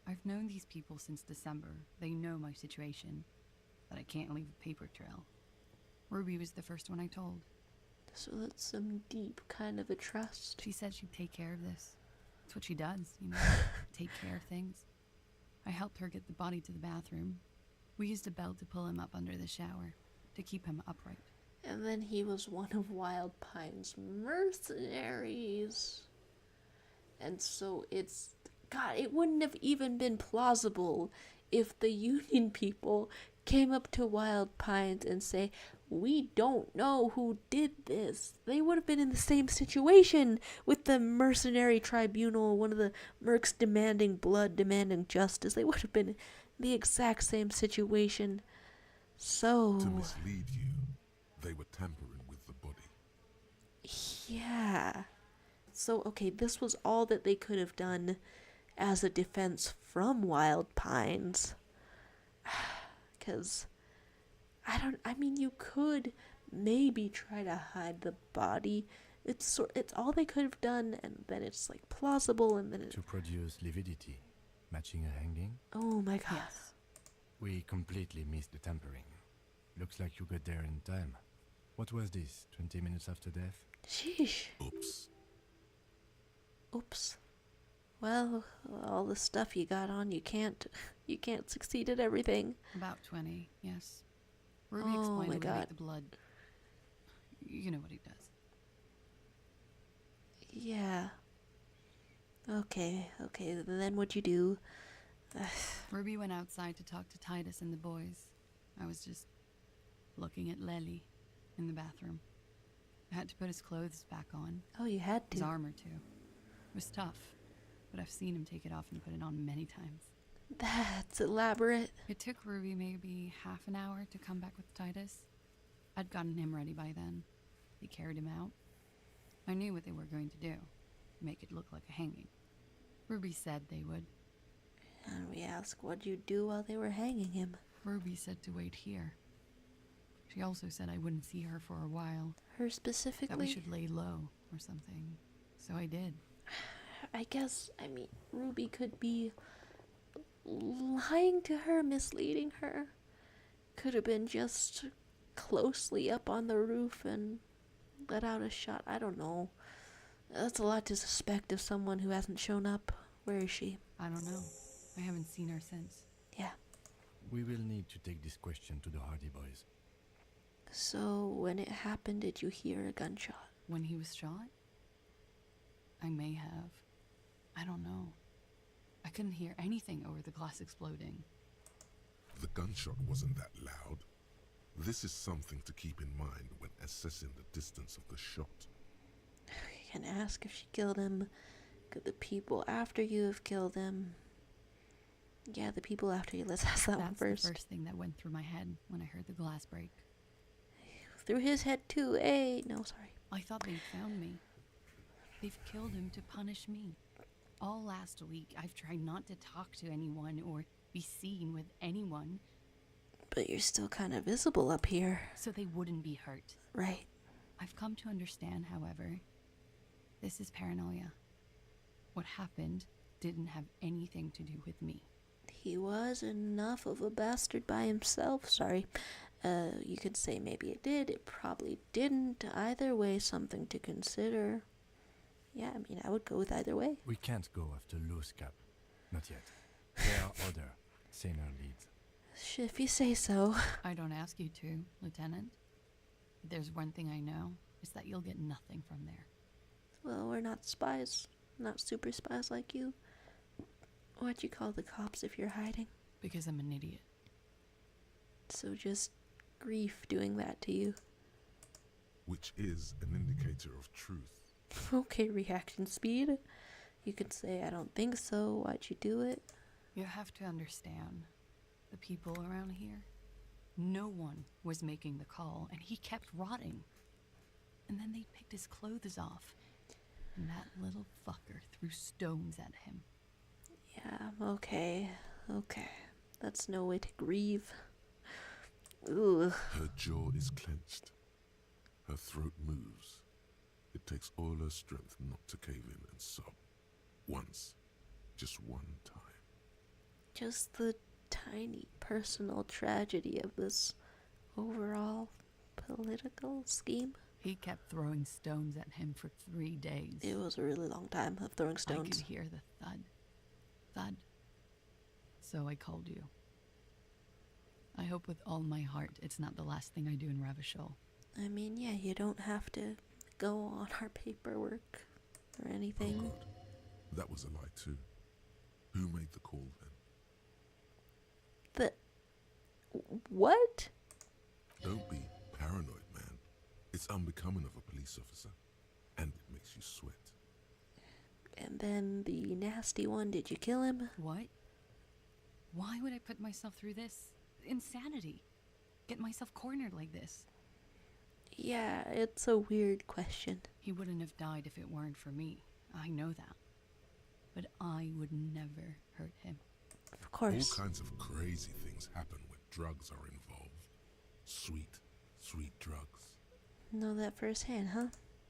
I've known these people since December. They know my situation, but I can't leave a paper trail. Ruby was the first one I told. So that's some deep kind of a trust. She said she'd take care of this. That's what she does, you know, take care of things. I helped her get the body to the bathroom. We used a belt to pull him up under the shower, to keep him upright. And then he was one of Wild Pine's mercenaries. And so it's... God, it wouldn't have even been plausible if the Union people came up to Wild Pines and say, we don't know who did this. They would have been in the same situation with the mercenary tribunal, one of the mercs demanding blood, demanding justice. They would have been in the exact same situation. So... To mislead you, they were tampering with the body. Yeah. So, okay, this was all that they could have done as a defense from Wild Pines. Because... I mean, you could maybe try to hide the body. It's all they could have done, and then it's like plausible, and then to produce lividity, matching a hanging. Oh my god. Yes. We completely missed the tampering. Looks like you got there in time. What was this, 20 minutes after death? Sheesh. Oops. Oops. Well, all the stuff you got on, you can't succeed at everything. About 20, yes. Ruby Oh explained my it would god. make the blood. You know what he does. Yeah. Okay, then what'd you do? Ruby went outside to talk to Titus and the boys. I was just looking at Lely in the bathroom. I had to put his clothes back on. Oh, you had to. His armor, too. It was tough, but I've seen him take it off and put it on many times. That's elaborate. It took Ruby maybe half an hour to come back with Titus. I'd gotten him ready by then. They carried him out. I knew what they were going to do. Make it look like a hanging. Ruby said they would. And we asked, what'd you do while they were hanging him? Ruby said to wait here. She also said I wouldn't see her for a while. Her specifically? That we should lay low or something. So I did. I guess, Ruby could be lying to her, misleading her. Could have been just closely up on the roof and let out a shot. I don't know. That's a lot to suspect of someone who hasn't shown up. Where is she? I don't know. I haven't seen her since. Yeah. We will need to take this question to the Hardy Boys. So, when it happened, did you hear a gunshot? When he was shot? I may have. I don't know. I couldn't hear anything over the glass exploding. The gunshot wasn't that loud. This is something to keep in mind when assessing the distance of the shot. You can ask if she killed him. Could the people after you have killed him? Yeah, the people after you. Let's ask that one first. That's the first thing that went through my head when I heard the glass break. Through his head too, eh? No, sorry. I thought they'd found me. They've killed him to punish me. All last week, I've tried not to talk to anyone or be seen with anyone. But you're still kind of visible up here. So they wouldn't be hurt. Right. I've come to understand, however, this is paranoia. What happened didn't have anything to do with me. He was enough of a bastard by himself. Sorry. You could say maybe it did. It probably didn't. Either way, something to consider. Yeah, I would go with either way. We can't go after Loose Cap. Not yet. There are other, saner leads. If you say so. I don't ask you to, Lieutenant. If there's one thing I know, it's that you'll get nothing from there. Well, we're not spies. Not super spies like you. What'd you call the cops if you're hiding? Because I'm an idiot. So just grief doing that to you. Which is an indicator of truth. Okay, reaction speed. You could say, I don't think so. Why'd you do it? You have to understand, the people around here, no one was making the call, and he kept rotting. And then they picked his clothes off, and that little fucker threw stones at him. Yeah, okay. That's no way to grieve. Ooh. Her jaw is clenched. Her throat moves. It takes all her strength not to cave in and sob. Once. Just one time. Just the tiny personal tragedy of this overall political scheme. He kept throwing stones at him for 3 days. It was a really long time of throwing stones. I could hear the thud. Thud. So I called you. I hope with all my heart it's not the last thing I do in Ravishol. I mean, yeah, you don't have to go on our paperwork or anything. Oh God. That was a lie too. Who made the call then? What? Don't be paranoid, man. It's unbecoming of a police officer. And it makes you sweat. And then the nasty one, did you kill him? What? Why would I put myself through this? Insanity. Get myself cornered like this. Yeah, it's a weird question. He wouldn't have died if it weren't for me. I know that. But I would never hurt him. Of course. All kinds of crazy things happen when drugs are involved. Sweet, sweet drugs. Know that firsthand, huh?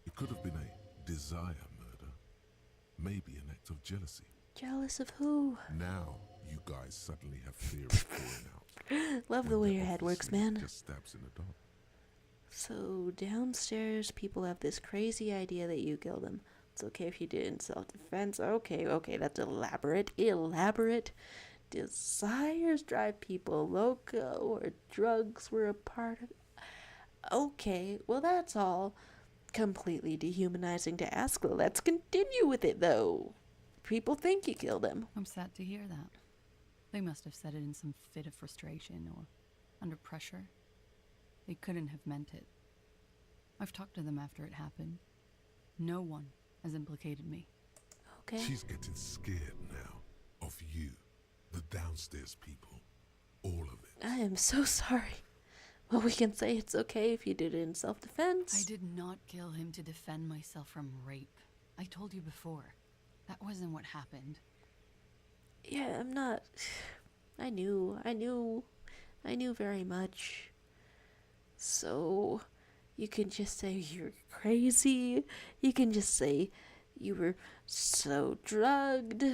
It could have been a desire murder. Maybe an act of jealousy. Jealous of who? Now, you guys suddenly have fear of falling out. Love the way your head works, man. Just stabs in the dark. So, downstairs, people have this crazy idea that you killed him. It's okay if you did it in self-defense. Okay, that's elaborate. Desires drive people loco, or drugs were a part of it. Okay, well that's all completely dehumanizing to ask. Let's continue with it, though. People think you killed him. I'm sad to hear that. They must have said it in some fit of frustration or under pressure. They couldn't have meant it. I've talked to them after it happened. No one has implicated me. Okay. She's getting scared now of you, the downstairs people, all of it. I am so sorry. Well, we can say it's okay if you did it in self-defense. I did not kill him to defend myself from rape. I told you before. That wasn't what happened. Yeah, I'm not... I knew very much. So, you can just say you're crazy. You can just say you were so drugged.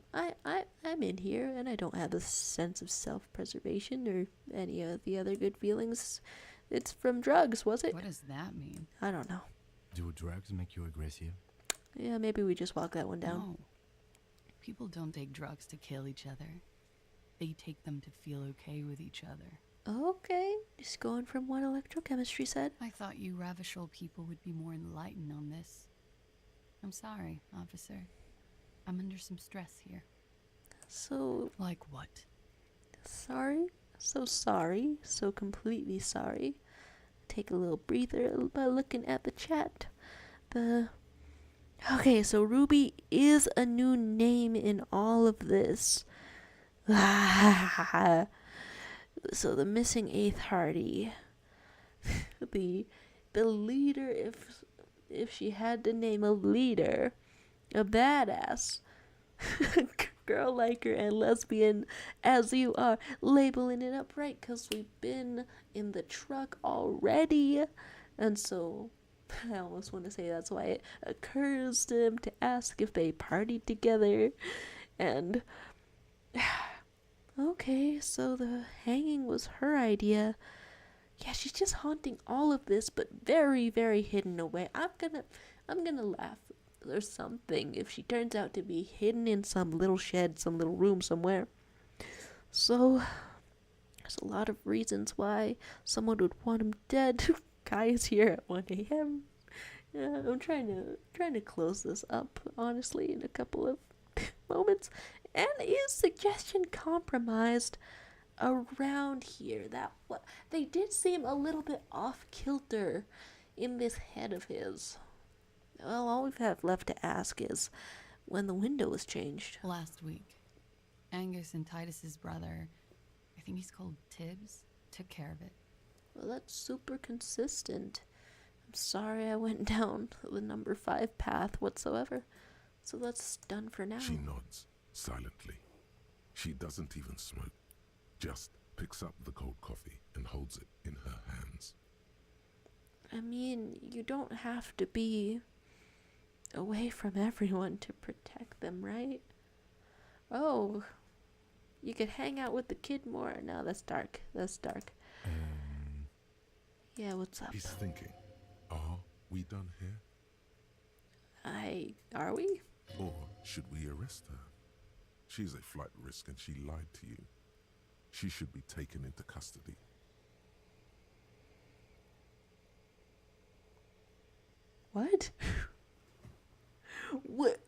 I'm in here, and I don't have a sense of self-preservation or any of the other good feelings. It's from drugs, was it? What does that mean? I don't know. Do drugs make you aggressive? Yeah, maybe we just walk that one down. No. People don't take drugs to kill each other. They take them to feel okay with each other. Okay, just going from what electrochemistry said. I thought you Ravishol people would be more enlightened on this. I'm sorry, officer. I'm under some stress here. So... Like what? Sorry? So sorry. So completely sorry. Take a little breather by looking at the chat. Okay, so Ruby is a new name in all of this. So the missing 8th Hardy. the leader, if she had to name a leader, a badass, girl like her and lesbian as you are, labeling it up right, because we've been in the truck already. And so I almost want to say that's why it occurs to him to ask if they partied together. And okay, so the hanging was her idea. Yeah, she's just haunting all of this, but very, very hidden away. I'm gonna laugh or something if she turns out to be hidden in some little shed, some little room somewhere. So there's a lot of reasons why someone would want him dead. Kai is here at 1 a.m. Yeah, I'm trying to close this up, honestly, in a couple of moments. And is suggestion compromised around here? They did seem a little bit off kilter in this head of his. Well, all we have left to ask is when the window was changed. Last week. Angus and Titus's brother, I think he's called Tibbs, took care of it. Well, that's super consistent. I'm sorry I went down the number 5 path whatsoever. So that's done for now. She nods silently. She doesn't even smoke. Just picks up the cold coffee and holds it in her hands. I mean, you don't have to be away from everyone to protect them, right? Oh, you could hang out with the kid more. No, that's dark. That's dark. Yeah, what's up? He's thinking, are we done here? Are we? Or should we arrest her? She's a flight risk and she lied to you. She should be taken into custody. What? What?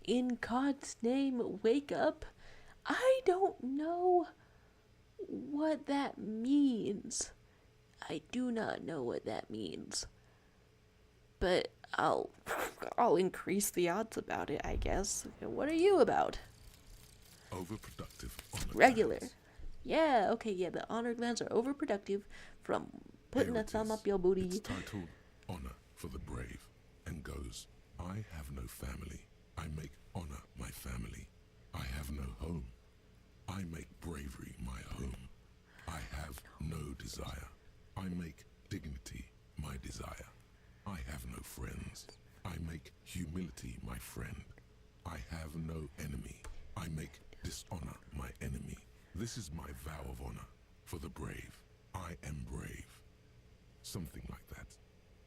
In God's name, wake up? I don't know what that means. I do not know what that means. But I'll increase the odds about it, I guess. What are you about? Overproductive. Regular. Yeah, okay, yeah, the honor glands are overproductive from putting a thumb up your booty. It's titled Honor for the Brave and goes, I have no family. I make honor my family. I have no home. I make bravery my home. I have no desire. I make dignity my desire. I have no friends. I make humility my friend. I have no enemy. I make dishonor my enemy. This is my vow of honor for the brave. I am brave. Something like that.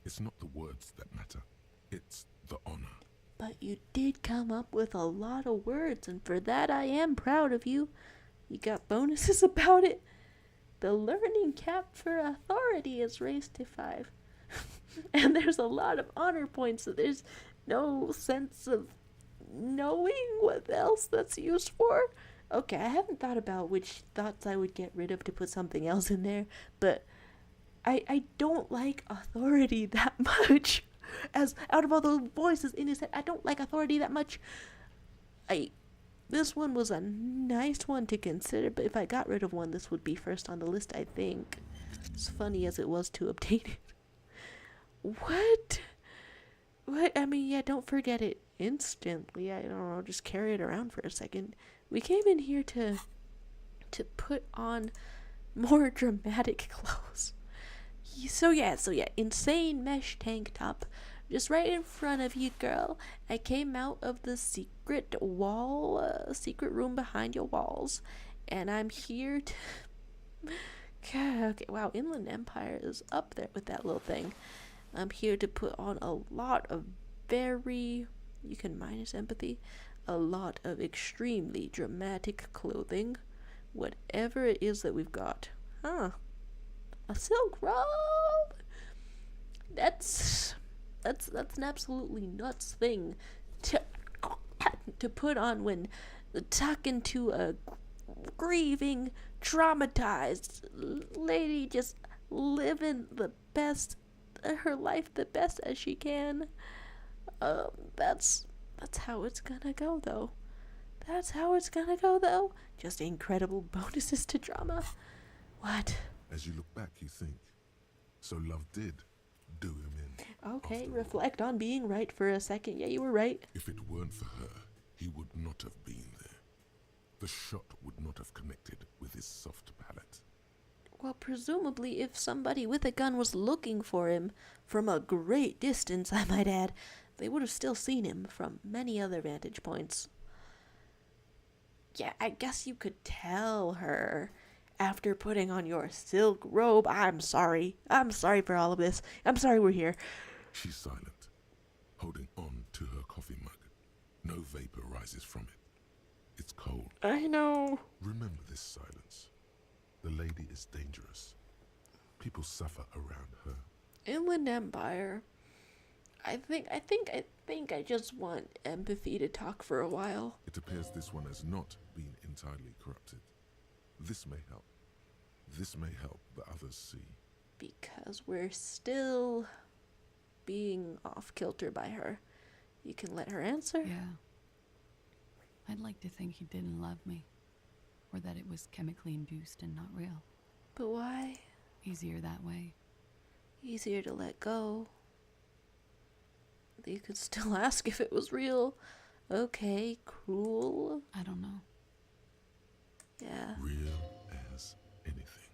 It's not the words that matter. It's the honor. But you did come up with a lot of words, and for that I am proud of you. You got bonuses about it. The learning cap for authority is raised to 5. And there's a lot of honor points, so there's no sense of knowing what else that's used for. Okay, I haven't thought about which thoughts I would get rid of to put something else in there, but I don't like authority that much. As out of all the voices in his head, I don't like authority that much. This one was a nice one to consider, but if I got rid of one, this would be first on the list, I think. As funny as it was to obtain it. What? I mean, yeah, don't forget it instantly. I don't know, just carry it around for a second. We came in here to put on more dramatic clothes. So yeah, insane mesh tank top. Just right in front of you, girl. I came out of the secret wall, secret room behind your walls. And I'm here to... Okay, wow, Inland Empire is up there with that little thing. I'm here to put on a lot of very... You can minus empathy. A lot of extremely dramatic clothing. Whatever it is that we've got. Huh. A silk robe! That's an absolutely nuts thing to put on when talking to a grieving, traumatized lady just living her life the best as she can. That's how it's gonna go though. That's how it's gonna go though. Just incredible bonuses to drama. What? As you look back, you think, so love did do him in. Okay, reflect on being right for a second. Yeah, you were right. If it weren't for her, he would not have been there. The shot would not have connected with his soft palate. Well, presumably if somebody with a gun was looking for him, from a great distance, I might add, they would have still seen him from many other vantage points. Yeah, I guess you could tell her after putting on your silk robe. I'm sorry for all of this. I'm sorry we're here. She's silent, holding on to her coffee mug. No vapor rises from it. It's cold. I know. Remember this silence. The lady is dangerous. People suffer around her. Inland Empire. I think I just want empathy to talk for a while. It appears this one has not been entirely corrupted. This may help. This may help the others see. Because we're still being off-kilter by her. You can let her answer? Yeah. I'd like to think he didn't love me. Or that it was chemically induced and not real. But why? Easier that way. Easier to let go. You could still ask if it was real. Okay, cruel. I don't know. Yeah. Real as anything.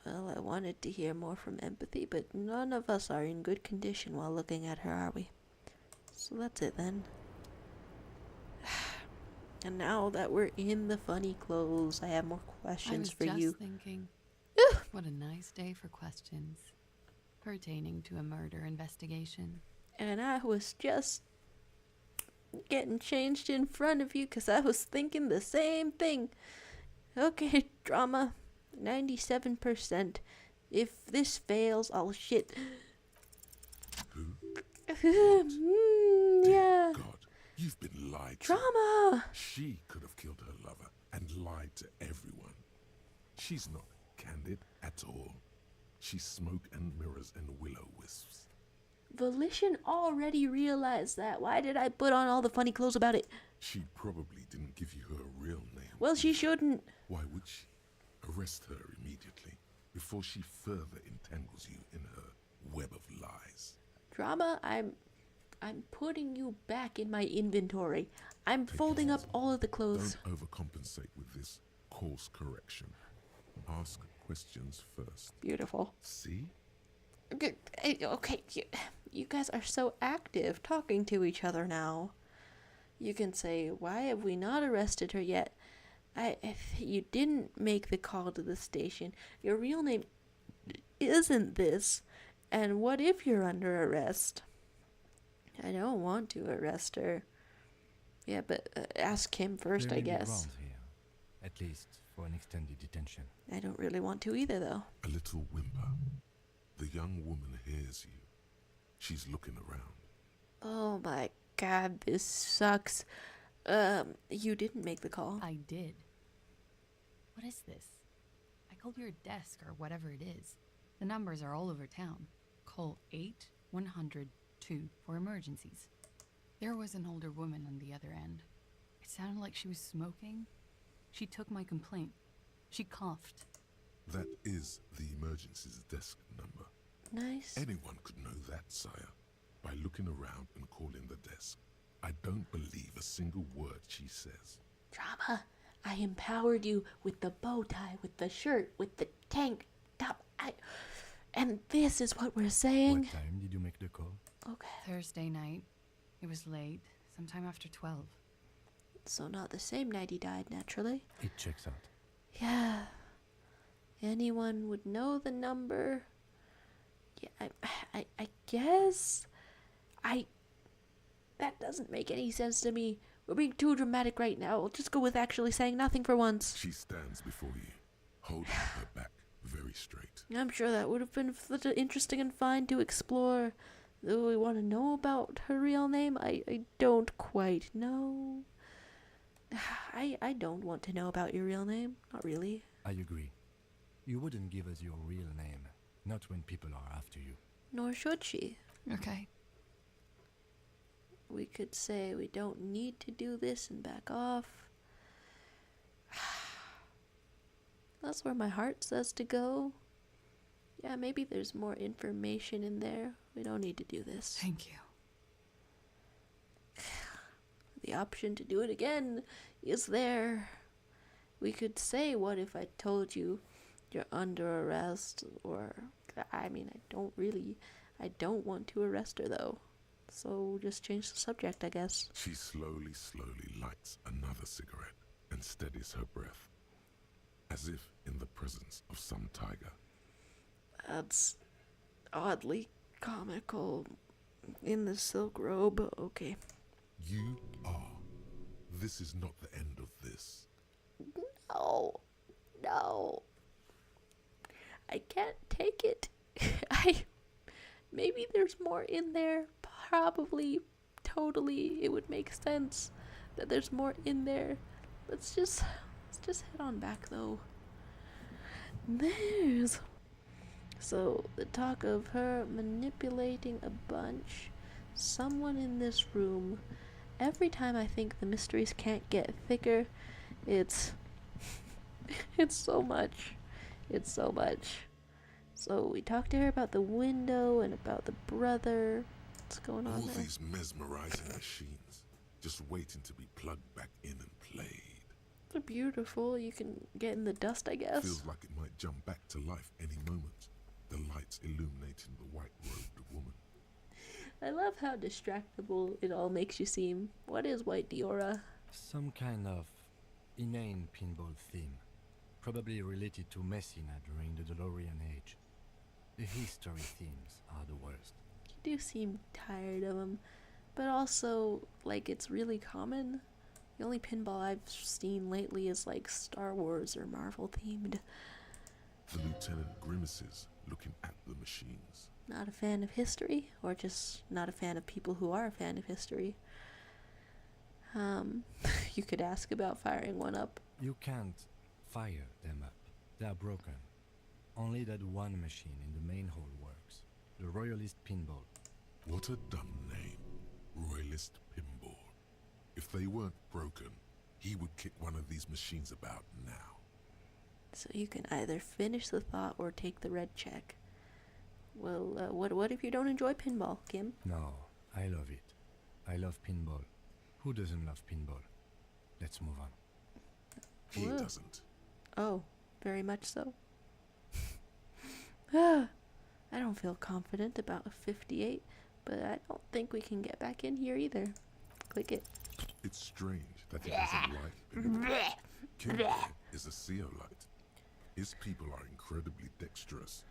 Well, I wanted to hear more from Empathy, but none of us are in good condition while looking at her, are we? So that's it then. And now that we're in the funny clothes, I have more questions for you. I was just thinking, what a nice day for questions pertaining to a murder investigation. And I was just getting changed in front of you because I was thinking the same thing. Okay, drama, 97%. If this fails, I'll shit. Yeah. God, you've been lied to. Drama! She could have killed her lover and lied to everyone. She's not candid at all. She's smoke and mirrors and will-o-wisps. Volition already realized that. Why did I put on all the funny clothes about it? She probably didn't give you her real name. Well, she shouldn't. Why would she? Arrest her immediately before she further entangles you in her web of lies. Drama, I'm putting you back in my inventory. I'm folding up all of the clothes. Don't overcompensate with this course correction. Ask questions first. Beautiful. See? Okay, you guys are so active talking to each other now. You can say, why have we not arrested her yet? You didn't make the call to the station. Your real name isn't this. And what if you're under arrest? I don't want to arrest her. Yeah, but ask him first, I guess. Here, at least for an extended detention. I don't really want to either, though. A little whimper. The young woman hears you. She's looking around. Oh my god, this sucks. You didn't make the call. I did. What is this? I called your desk or whatever it is. The numbers are all over town. Call 8102 for emergencies. There was an older woman on the other end. It sounded like she was smoking. She took my complaint. She coughed. That is the emergency's desk number. Nice. Anyone could know that, sire, by looking around and calling the desk. I don't believe a single word she says. Drama, I empowered you with the bow tie, with the shirt, with the tank top. And this is what we're saying. What time did you make the call? Okay. Thursday night. It was late, sometime after 12. So not the same night he died, naturally. It checks out. Yeah. Anyone would know the number. Yeah, I guess. That doesn't make any sense to me. We're being too dramatic right now. We'll just go with actually saying nothing for once. She stands before you, holding her back very straight. I'm sure that would have been interesting and fun to explore. Do we want to know about her real name? I don't quite know. I don't want to know about your real name. Not really. I agree. You wouldn't give us your real name, not when people are after you. Nor should she. Okay. We could say we don't need to do this and back off. That's where my heart says to go. Yeah, maybe there's more information in there. We don't need to do this. Thank you. The option to do it again is there. We could say, what if I told you you're under arrest? Or, I mean, I don't want to arrest her though. So just change the subject, I guess. She slowly lights another cigarette and steadies her breath, as if in the presence of some tiger. That's oddly comical. In the silk robe, okay. You are. This is not the end of this. No. I can't take it. Maybe there's more in there. Probably, totally, it would make sense that there's more in there. Let's just head on back though. So the talk of her manipulating a bunch, someone in this room. Every time I think the mysteries can't get thicker, it's so much. It's so much. So we talked to her about the window and about the brother. What's going on All there? these mesmerizing machines, just waiting to be plugged back in and played. They're beautiful. You can get in the dust, I guess. Feels like it might jump back to life any moment. The lights illuminating the white-robed woman. I love how distractible it all makes you seem. What is White Diora? Some kind of inane pinball theme, probably related to Messina during the DeLorean age. The history themes are the worst. You do seem tired of them, but also, like, it's really common. The only pinball I've seen lately is like Star Wars or Marvel themed. The lieutenant grimaces, looking at the machines. Not a fan of history, or just not a fan of people who are a fan of history. You could ask about firing one up. You can't fire them up. They are broken. Only that one machine in the main hall works. The Royalist Pinball. What a dumb name. Royalist Pinball. If they weren't broken, he would kick one of these machines about now. So you can either finish the thought or take the red check. Well, what if you don't enjoy pinball, Kim? No, I love it. I love pinball. Who doesn't love pinball? Let's move on. He doesn't. Oh, very much so. I don't feel confident about a 58, but I don't think we can get back in here either. Click it. It's strange that he doesn't like pinball. Kim is a Zeolite. His people are incredibly dexterous,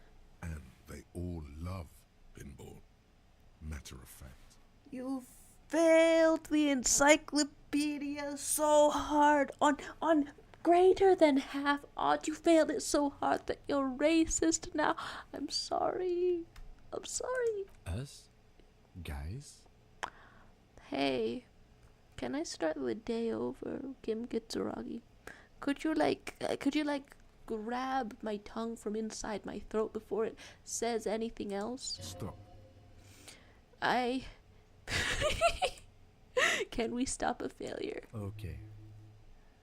and they all love pinball. Matter of fact. You failed the encyclopedia so hard on greater than half odds. You failed it so hard that you're racist now. I'm sorry. I'm sorry. Us? Guys? Hey, can I start the day over, Kim Kitsuragi? Could you grab my tongue from inside my throat before it says anything else? Stop. Can we stop a failure? Okay.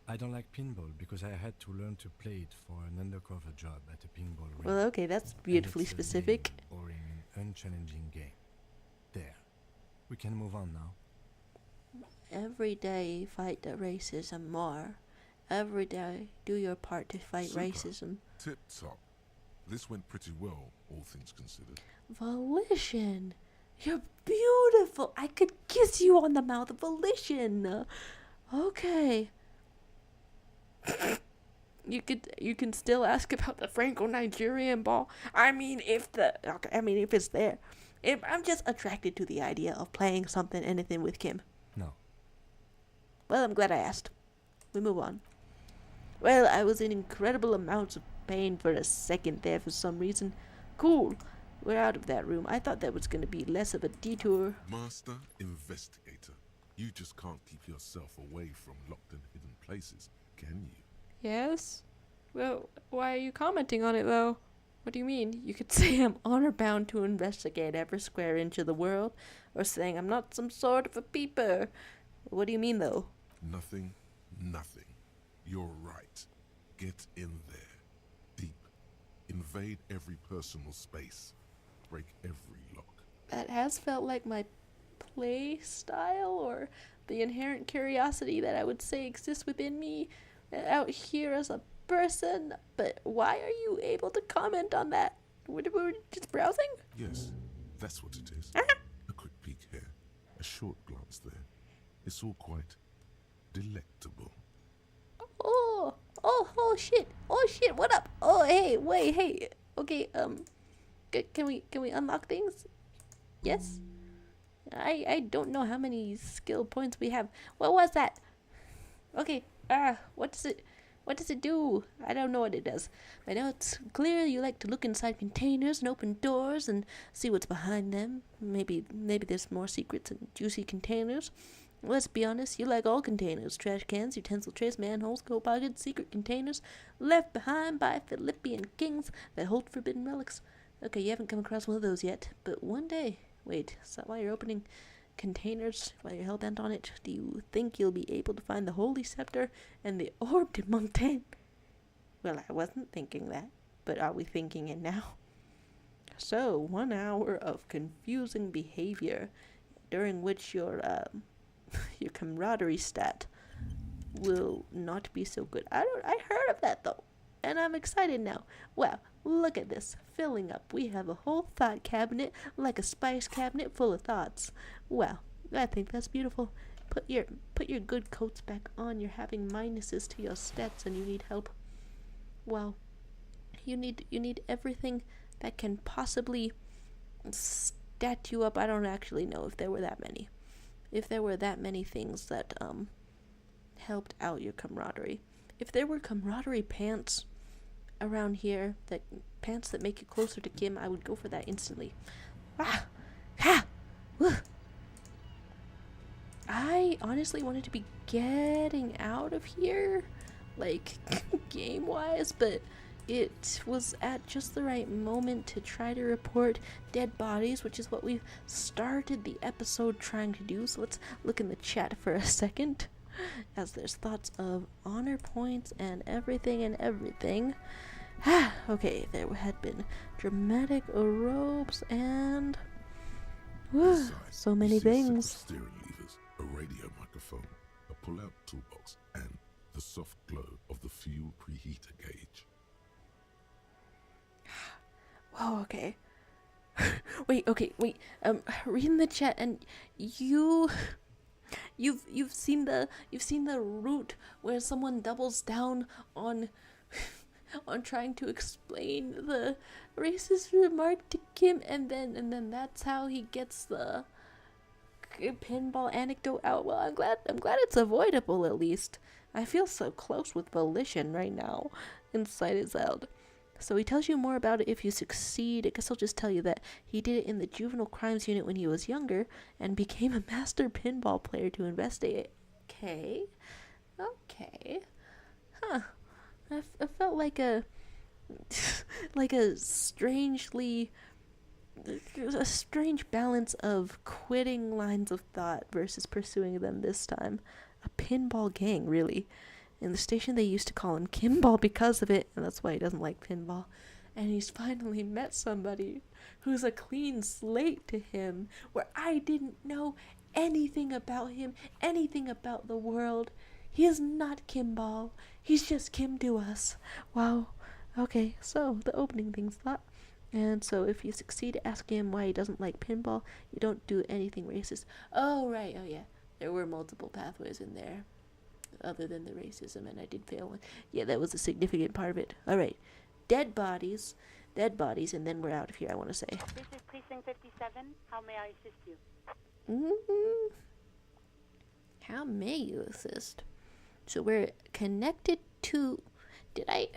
I don't like pinball because I had to learn to play it for an undercover job at a pinball ring. Well, okay, that's beautifully And it's specific. A boring, unchallenging game. There. We can move on now. Every day fight the racism more. Every day do your part to fight Super. racism. Tip top. This went pretty well, all things considered. Volition. You're beautiful. I could kiss you on the mouth. Volition. Okay. You can still ask about the Franco-Nigerian ball. If it's there. If I'm just attracted to the idea of playing anything with Kim. No. Well, I'm glad I asked. We move on. Well, I was in incredible amounts of pain for a second there for some reason. Cool. We're out of that room. I thought that was going to be less of a detour. Master Investigator, you just can't keep yourself away from locked and hidden places, can you? Yes? Well, why are you commenting on it, though? What do you mean? You could say I'm honor-bound to investigate every square inch of the world, or saying I'm not some sort of a peeper. What do you mean, though? Nothing. You're right. Get in there. Deep. Invade every personal space. Break every lock. That has felt like my play style, or the inherent curiosity that I would say exists within me out here as a person. But why are you able to comment on that? We're just browsing? Yes, that's what it is. A quick peek here. A short glance there. It's all quite delectable. Oh shit, what up? Oh, hey, wait, hey. Okay, can we unlock things? Yes? I don't know how many skill points we have. What was that? Okay, what does it do? I don't know what it does. I know it's clear you like to look inside containers and open doors and see what's behind them. Maybe there's more secrets in juicy containers. Let's be honest, you like all containers. Trash cans, utensil trays, manholes, coat pockets, secret containers left behind by Philippian kings that hold forbidden relics. Okay, you haven't come across one of those yet, but one day. Wait, is that why you're opening containers, while you're hell-bent on it? Do you think you'll be able to find the Holy Scepter and the Orb de Montaigne? Well, I wasn't thinking that, but are we thinking it now? So, 1 hour of confusing behavior, during which your camaraderie stat will not be so good. I heard of that though, and I'm excited now. Well, look at this, filling up. We have a whole thought cabinet, like a spice cabinet full of thoughts. Well, I think that's beautiful. Put your good coats back on. You're having minuses to your stats, and you need help. Well, you need everything that can possibly stat you up. I don't actually know if there were that many. If there were that many things that helped out your camaraderie. If there were camaraderie pants around here, that pants that make you closer to Kim, I would go for that instantly. Ah! Ha! Woo! I honestly wanted to be getting out of here, like, game-wise, but it was at just the right moment to try to report dead bodies, which is what we've started the episode trying to do. So let's look in the chat for a second, as there's thoughts of honor points and everything. Okay, there had been dramatic robes and so many things. Steering levers, a radio microphone, a pull-out toolbox, and the soft glow of the fuel preheater gauge. Whoa, okay. wait. Reading the chat, and you've seen the route where someone doubles down on trying to explain the racist remark to Kim, and then that's how he gets the pinball anecdote out. Well, I'm glad it's avoidable at least. I feel so close with Volition right now inside his out. So he tells you more about it if you succeed. I guess I'll just tell you that he did it in the juvenile crimes unit when he was younger and became a master pinball player to investigate. Okay. Huh. I felt like a strange balance of quitting lines of thought versus pursuing them this time. A pinball gang, really. In the station they used to call him Kimball because of it, and that's why he doesn't like pinball. And he's finally met somebody who's a clean slate to him, where I didn't know anything about him, anything about the world. He is not Kimball. He's just Kim to us. Wow. Okay, so the opening thing's thought. And so if you succeed at asking him why he doesn't like pinball, you don't do anything racist. Oh, right. Oh, yeah. There were multiple pathways in there other than the racism, and I did fail one. Yeah, that was a significant part of it. All right. Dead bodies, and then we're out of here, I want to say. This is Precinct 57. How may I assist you? How may you assist? So we're connected to... Did I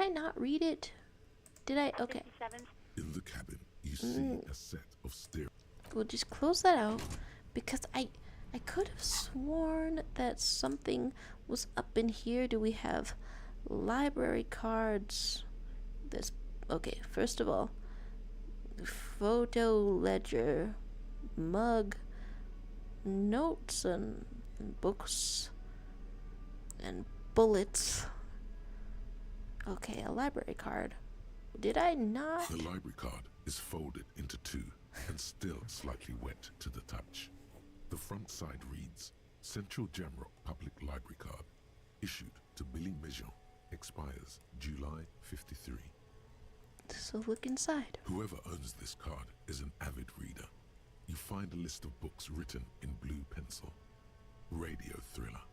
not read it? Did I? Okay. 57. In the cabin, you see a set of steering. We'll just close that out, because I could have sworn that something was up in here. Do we have library cards? There's... Okay, first of all, photo ledger, mug, notes and books and bullets. Okay, a library card. Did I not? The library card is folded into two and still slightly wet to the touch. The front side reads, Central Jamrock Public Library Card, issued to Billy Mejean, expires July 53. So look inside. Whoever owns this card is an avid reader. You find a list of books written in blue pencil. Radio thriller.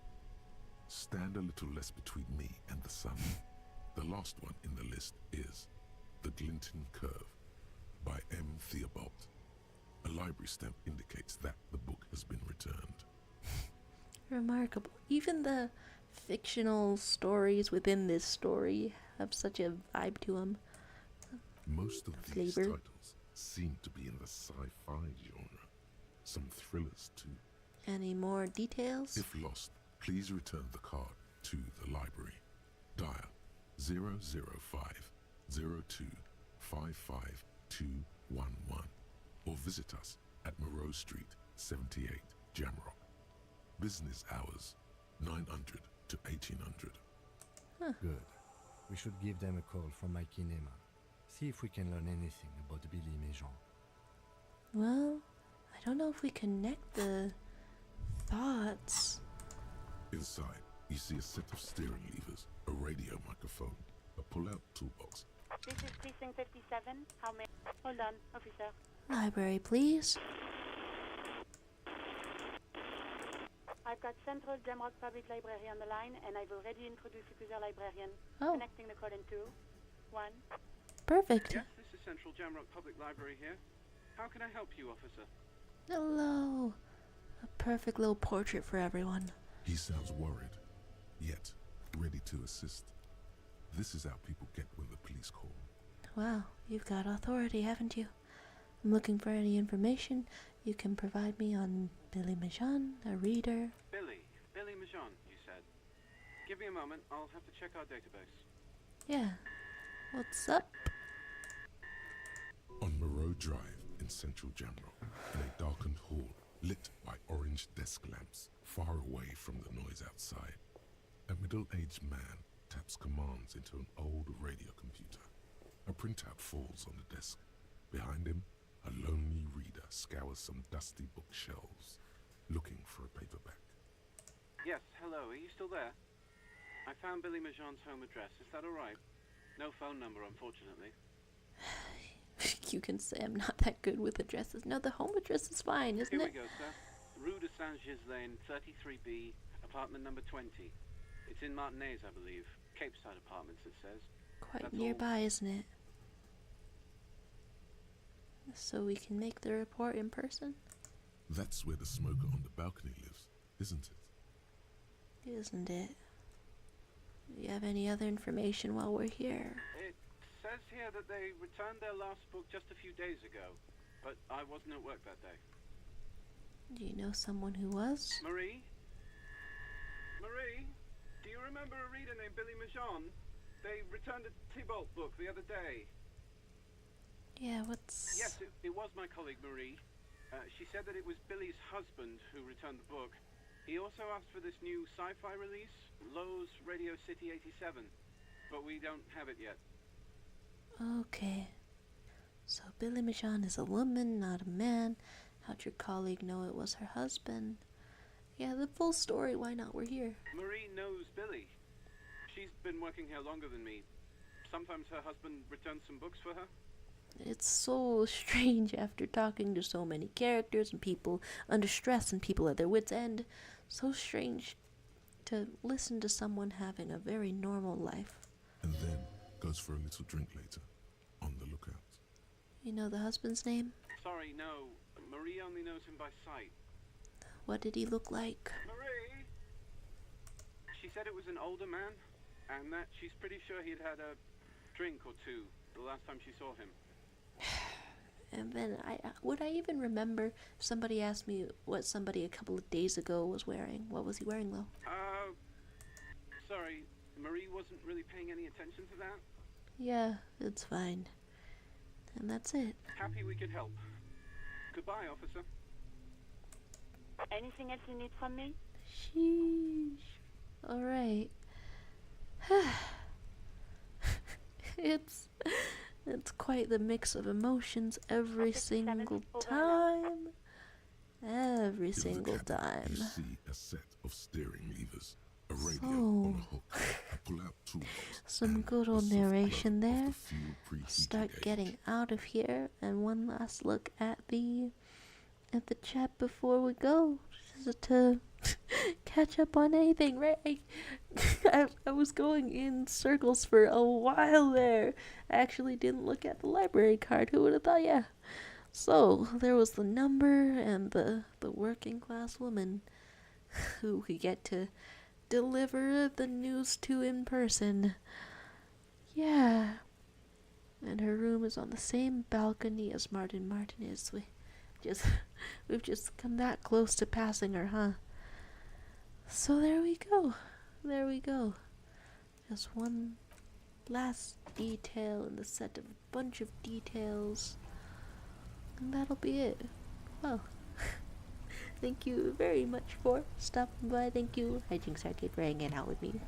Stand a little less between me and the sun. The last one in the list is The Glinton Curve by M. Theobald. A library stamp indicates that the book has been returned. Remarkable. Even the fictional stories within this story have such a vibe to them. Most of these titles seem to be in the sci-fi genre. Some thrillers too. Any more details? If lost, please return the card to the library. Dial 005 02 55211 or visit us at Moreau Street, 78, Jamrock. Business hours, 900 to 1800. Huh. Good. We should give them a call from my kinema. See if we can learn anything about Billy Mejean. Well, I don't know if we connect the thoughts. Inside, You see a set of steering levers, a radio microphone, a pull-out toolbox. This is Precinct 57. How may... Hold on, officer. Library, please. I've got Central Jamrock Public Library on the line, and I've already introduced you to their librarian. Oh. Connecting the call in 2, 1. Perfect. Yes, this is Central Jamrock Public Library here. How can I help you, officer? Hello. A perfect little portrait for everyone. He sounds worried, yet ready to assist. This is how people get when the police call. Wow, you've got authority, haven't you? I'm looking for any information you can provide me on Billy Majan, a reader. Billy Majan, you said. Give me a moment, I'll have to check our database. Yeah. What's up? On Moreau Drive in Central Jamrock, in a darkened hall lit by orange desk lamps, far away from the noise outside, a middle-aged man taps commands into an old radio computer. A printout falls on the desk. Behind him, a lonely reader scours some dusty bookshelves, looking for a paperback. Yes, hello, are you still there? I found Billy Majan's home address, is that alright? No phone number, unfortunately. You can say I'm not that good with addresses. No, the home address is fine, isn't Here it? we go, sir. Rue de Saint-Ghislain, 33B, apartment number 20. It's in Martinez, I believe. Cape Side Apartments, it says. Quite That's nearby, isn't it? So we can make the report in person? That's where the smoker on the balcony lives, isn't it? Isn't it? Do you have any other information while we're here? It says here that they returned their last book just a few days ago, but I wasn't at work that day. Do you know someone who was? Marie? Marie? Do you remember a reader named Billy Majan? They returned a Tybalt book the other day. Yeah, what's... Yes, it was my colleague Marie. She said that it was Billy's husband who returned the book. He also asked for this new sci-fi release, Lowe's Radio City 87, but we don't have it yet. Okay. So Billy Majan is a woman, not a man. How'd your colleague know it was her husband? Yeah, the full story, why not? We're here. Marie knows Billy. She's been working here longer than me. Sometimes her husband returns some books for her. It's so strange after talking to so many characters and people under stress and people at their wits' end. So strange to listen to someone having a very normal life. And then goes for a little drink later, on the lookout. You know the husband's name? Sorry, no. Marie only knows him by sight. What did he look like? Marie! She said it was an older man, and that she's pretty sure he'd had a drink or two the last time she saw him. And then would I even remember if somebody asked me what somebody a couple of days ago was wearing? What was he wearing though? Sorry, Marie wasn't really paying any attention to that. Yeah, it's fine. And that's it. Happy we could help. Goodbye, officer. Anything else you need from me? Sheesh. Alright. It's quite the mix of emotions every single time. Every single time. You see a set of steering levers, a radio on a hook, a pull-out toolbox. Some good old narration there. Start getting out of here, and one last look at the chat before we go, just to catch up on anything, right? I was going in circles for a while there. I actually didn't look at the library card. Who would have thought? Yeah. So there was the number and the working class woman who we get to deliver the news to in person. Yeah. And her room is on the same balcony as Martin Martinez. We've just come that close to passing her, huh? So there we go. There we go. Just one last detail in the set of a bunch of details. And that'll be it. Well, thank you very much for stopping by. Thank you, Hijinks Arcade, for hanging out with me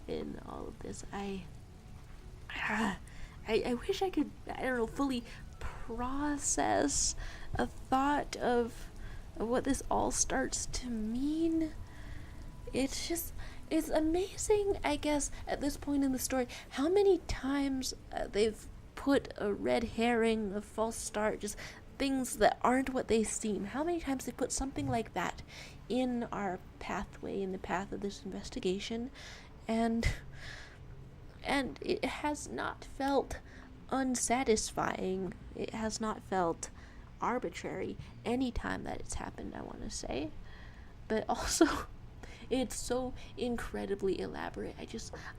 in all of this. I wish I could, I don't know, fully process a thought of what this all starts to mean. It's just, it's amazing, I guess, at this point in the story, how many times they've put a red herring, a false start, just things that aren't what they seem. How many times they put something like that in our pathway, in the path of this investigation, and it has not felt unsatisfying. It has not felt arbitrary any time that it's happened, I want to say. But also, it's so incredibly elaborate.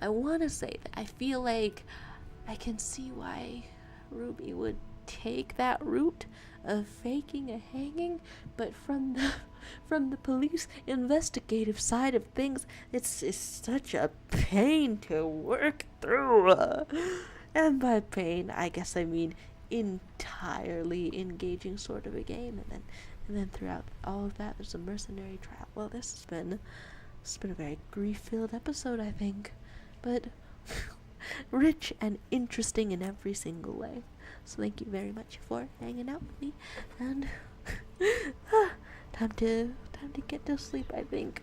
I want to say that I feel like I can see why Ruby would take that route of faking a hanging, but from the police investigative side of things, it's such a pain to work through. And by pain, I guess I mean entirely engaging sort of a game, and then throughout all of that, there's a mercenary trial. Well, this has been a very grief-filled episode, I think, but rich and interesting in every single way. So thank you very much for hanging out with me, and time to get to sleep, I think.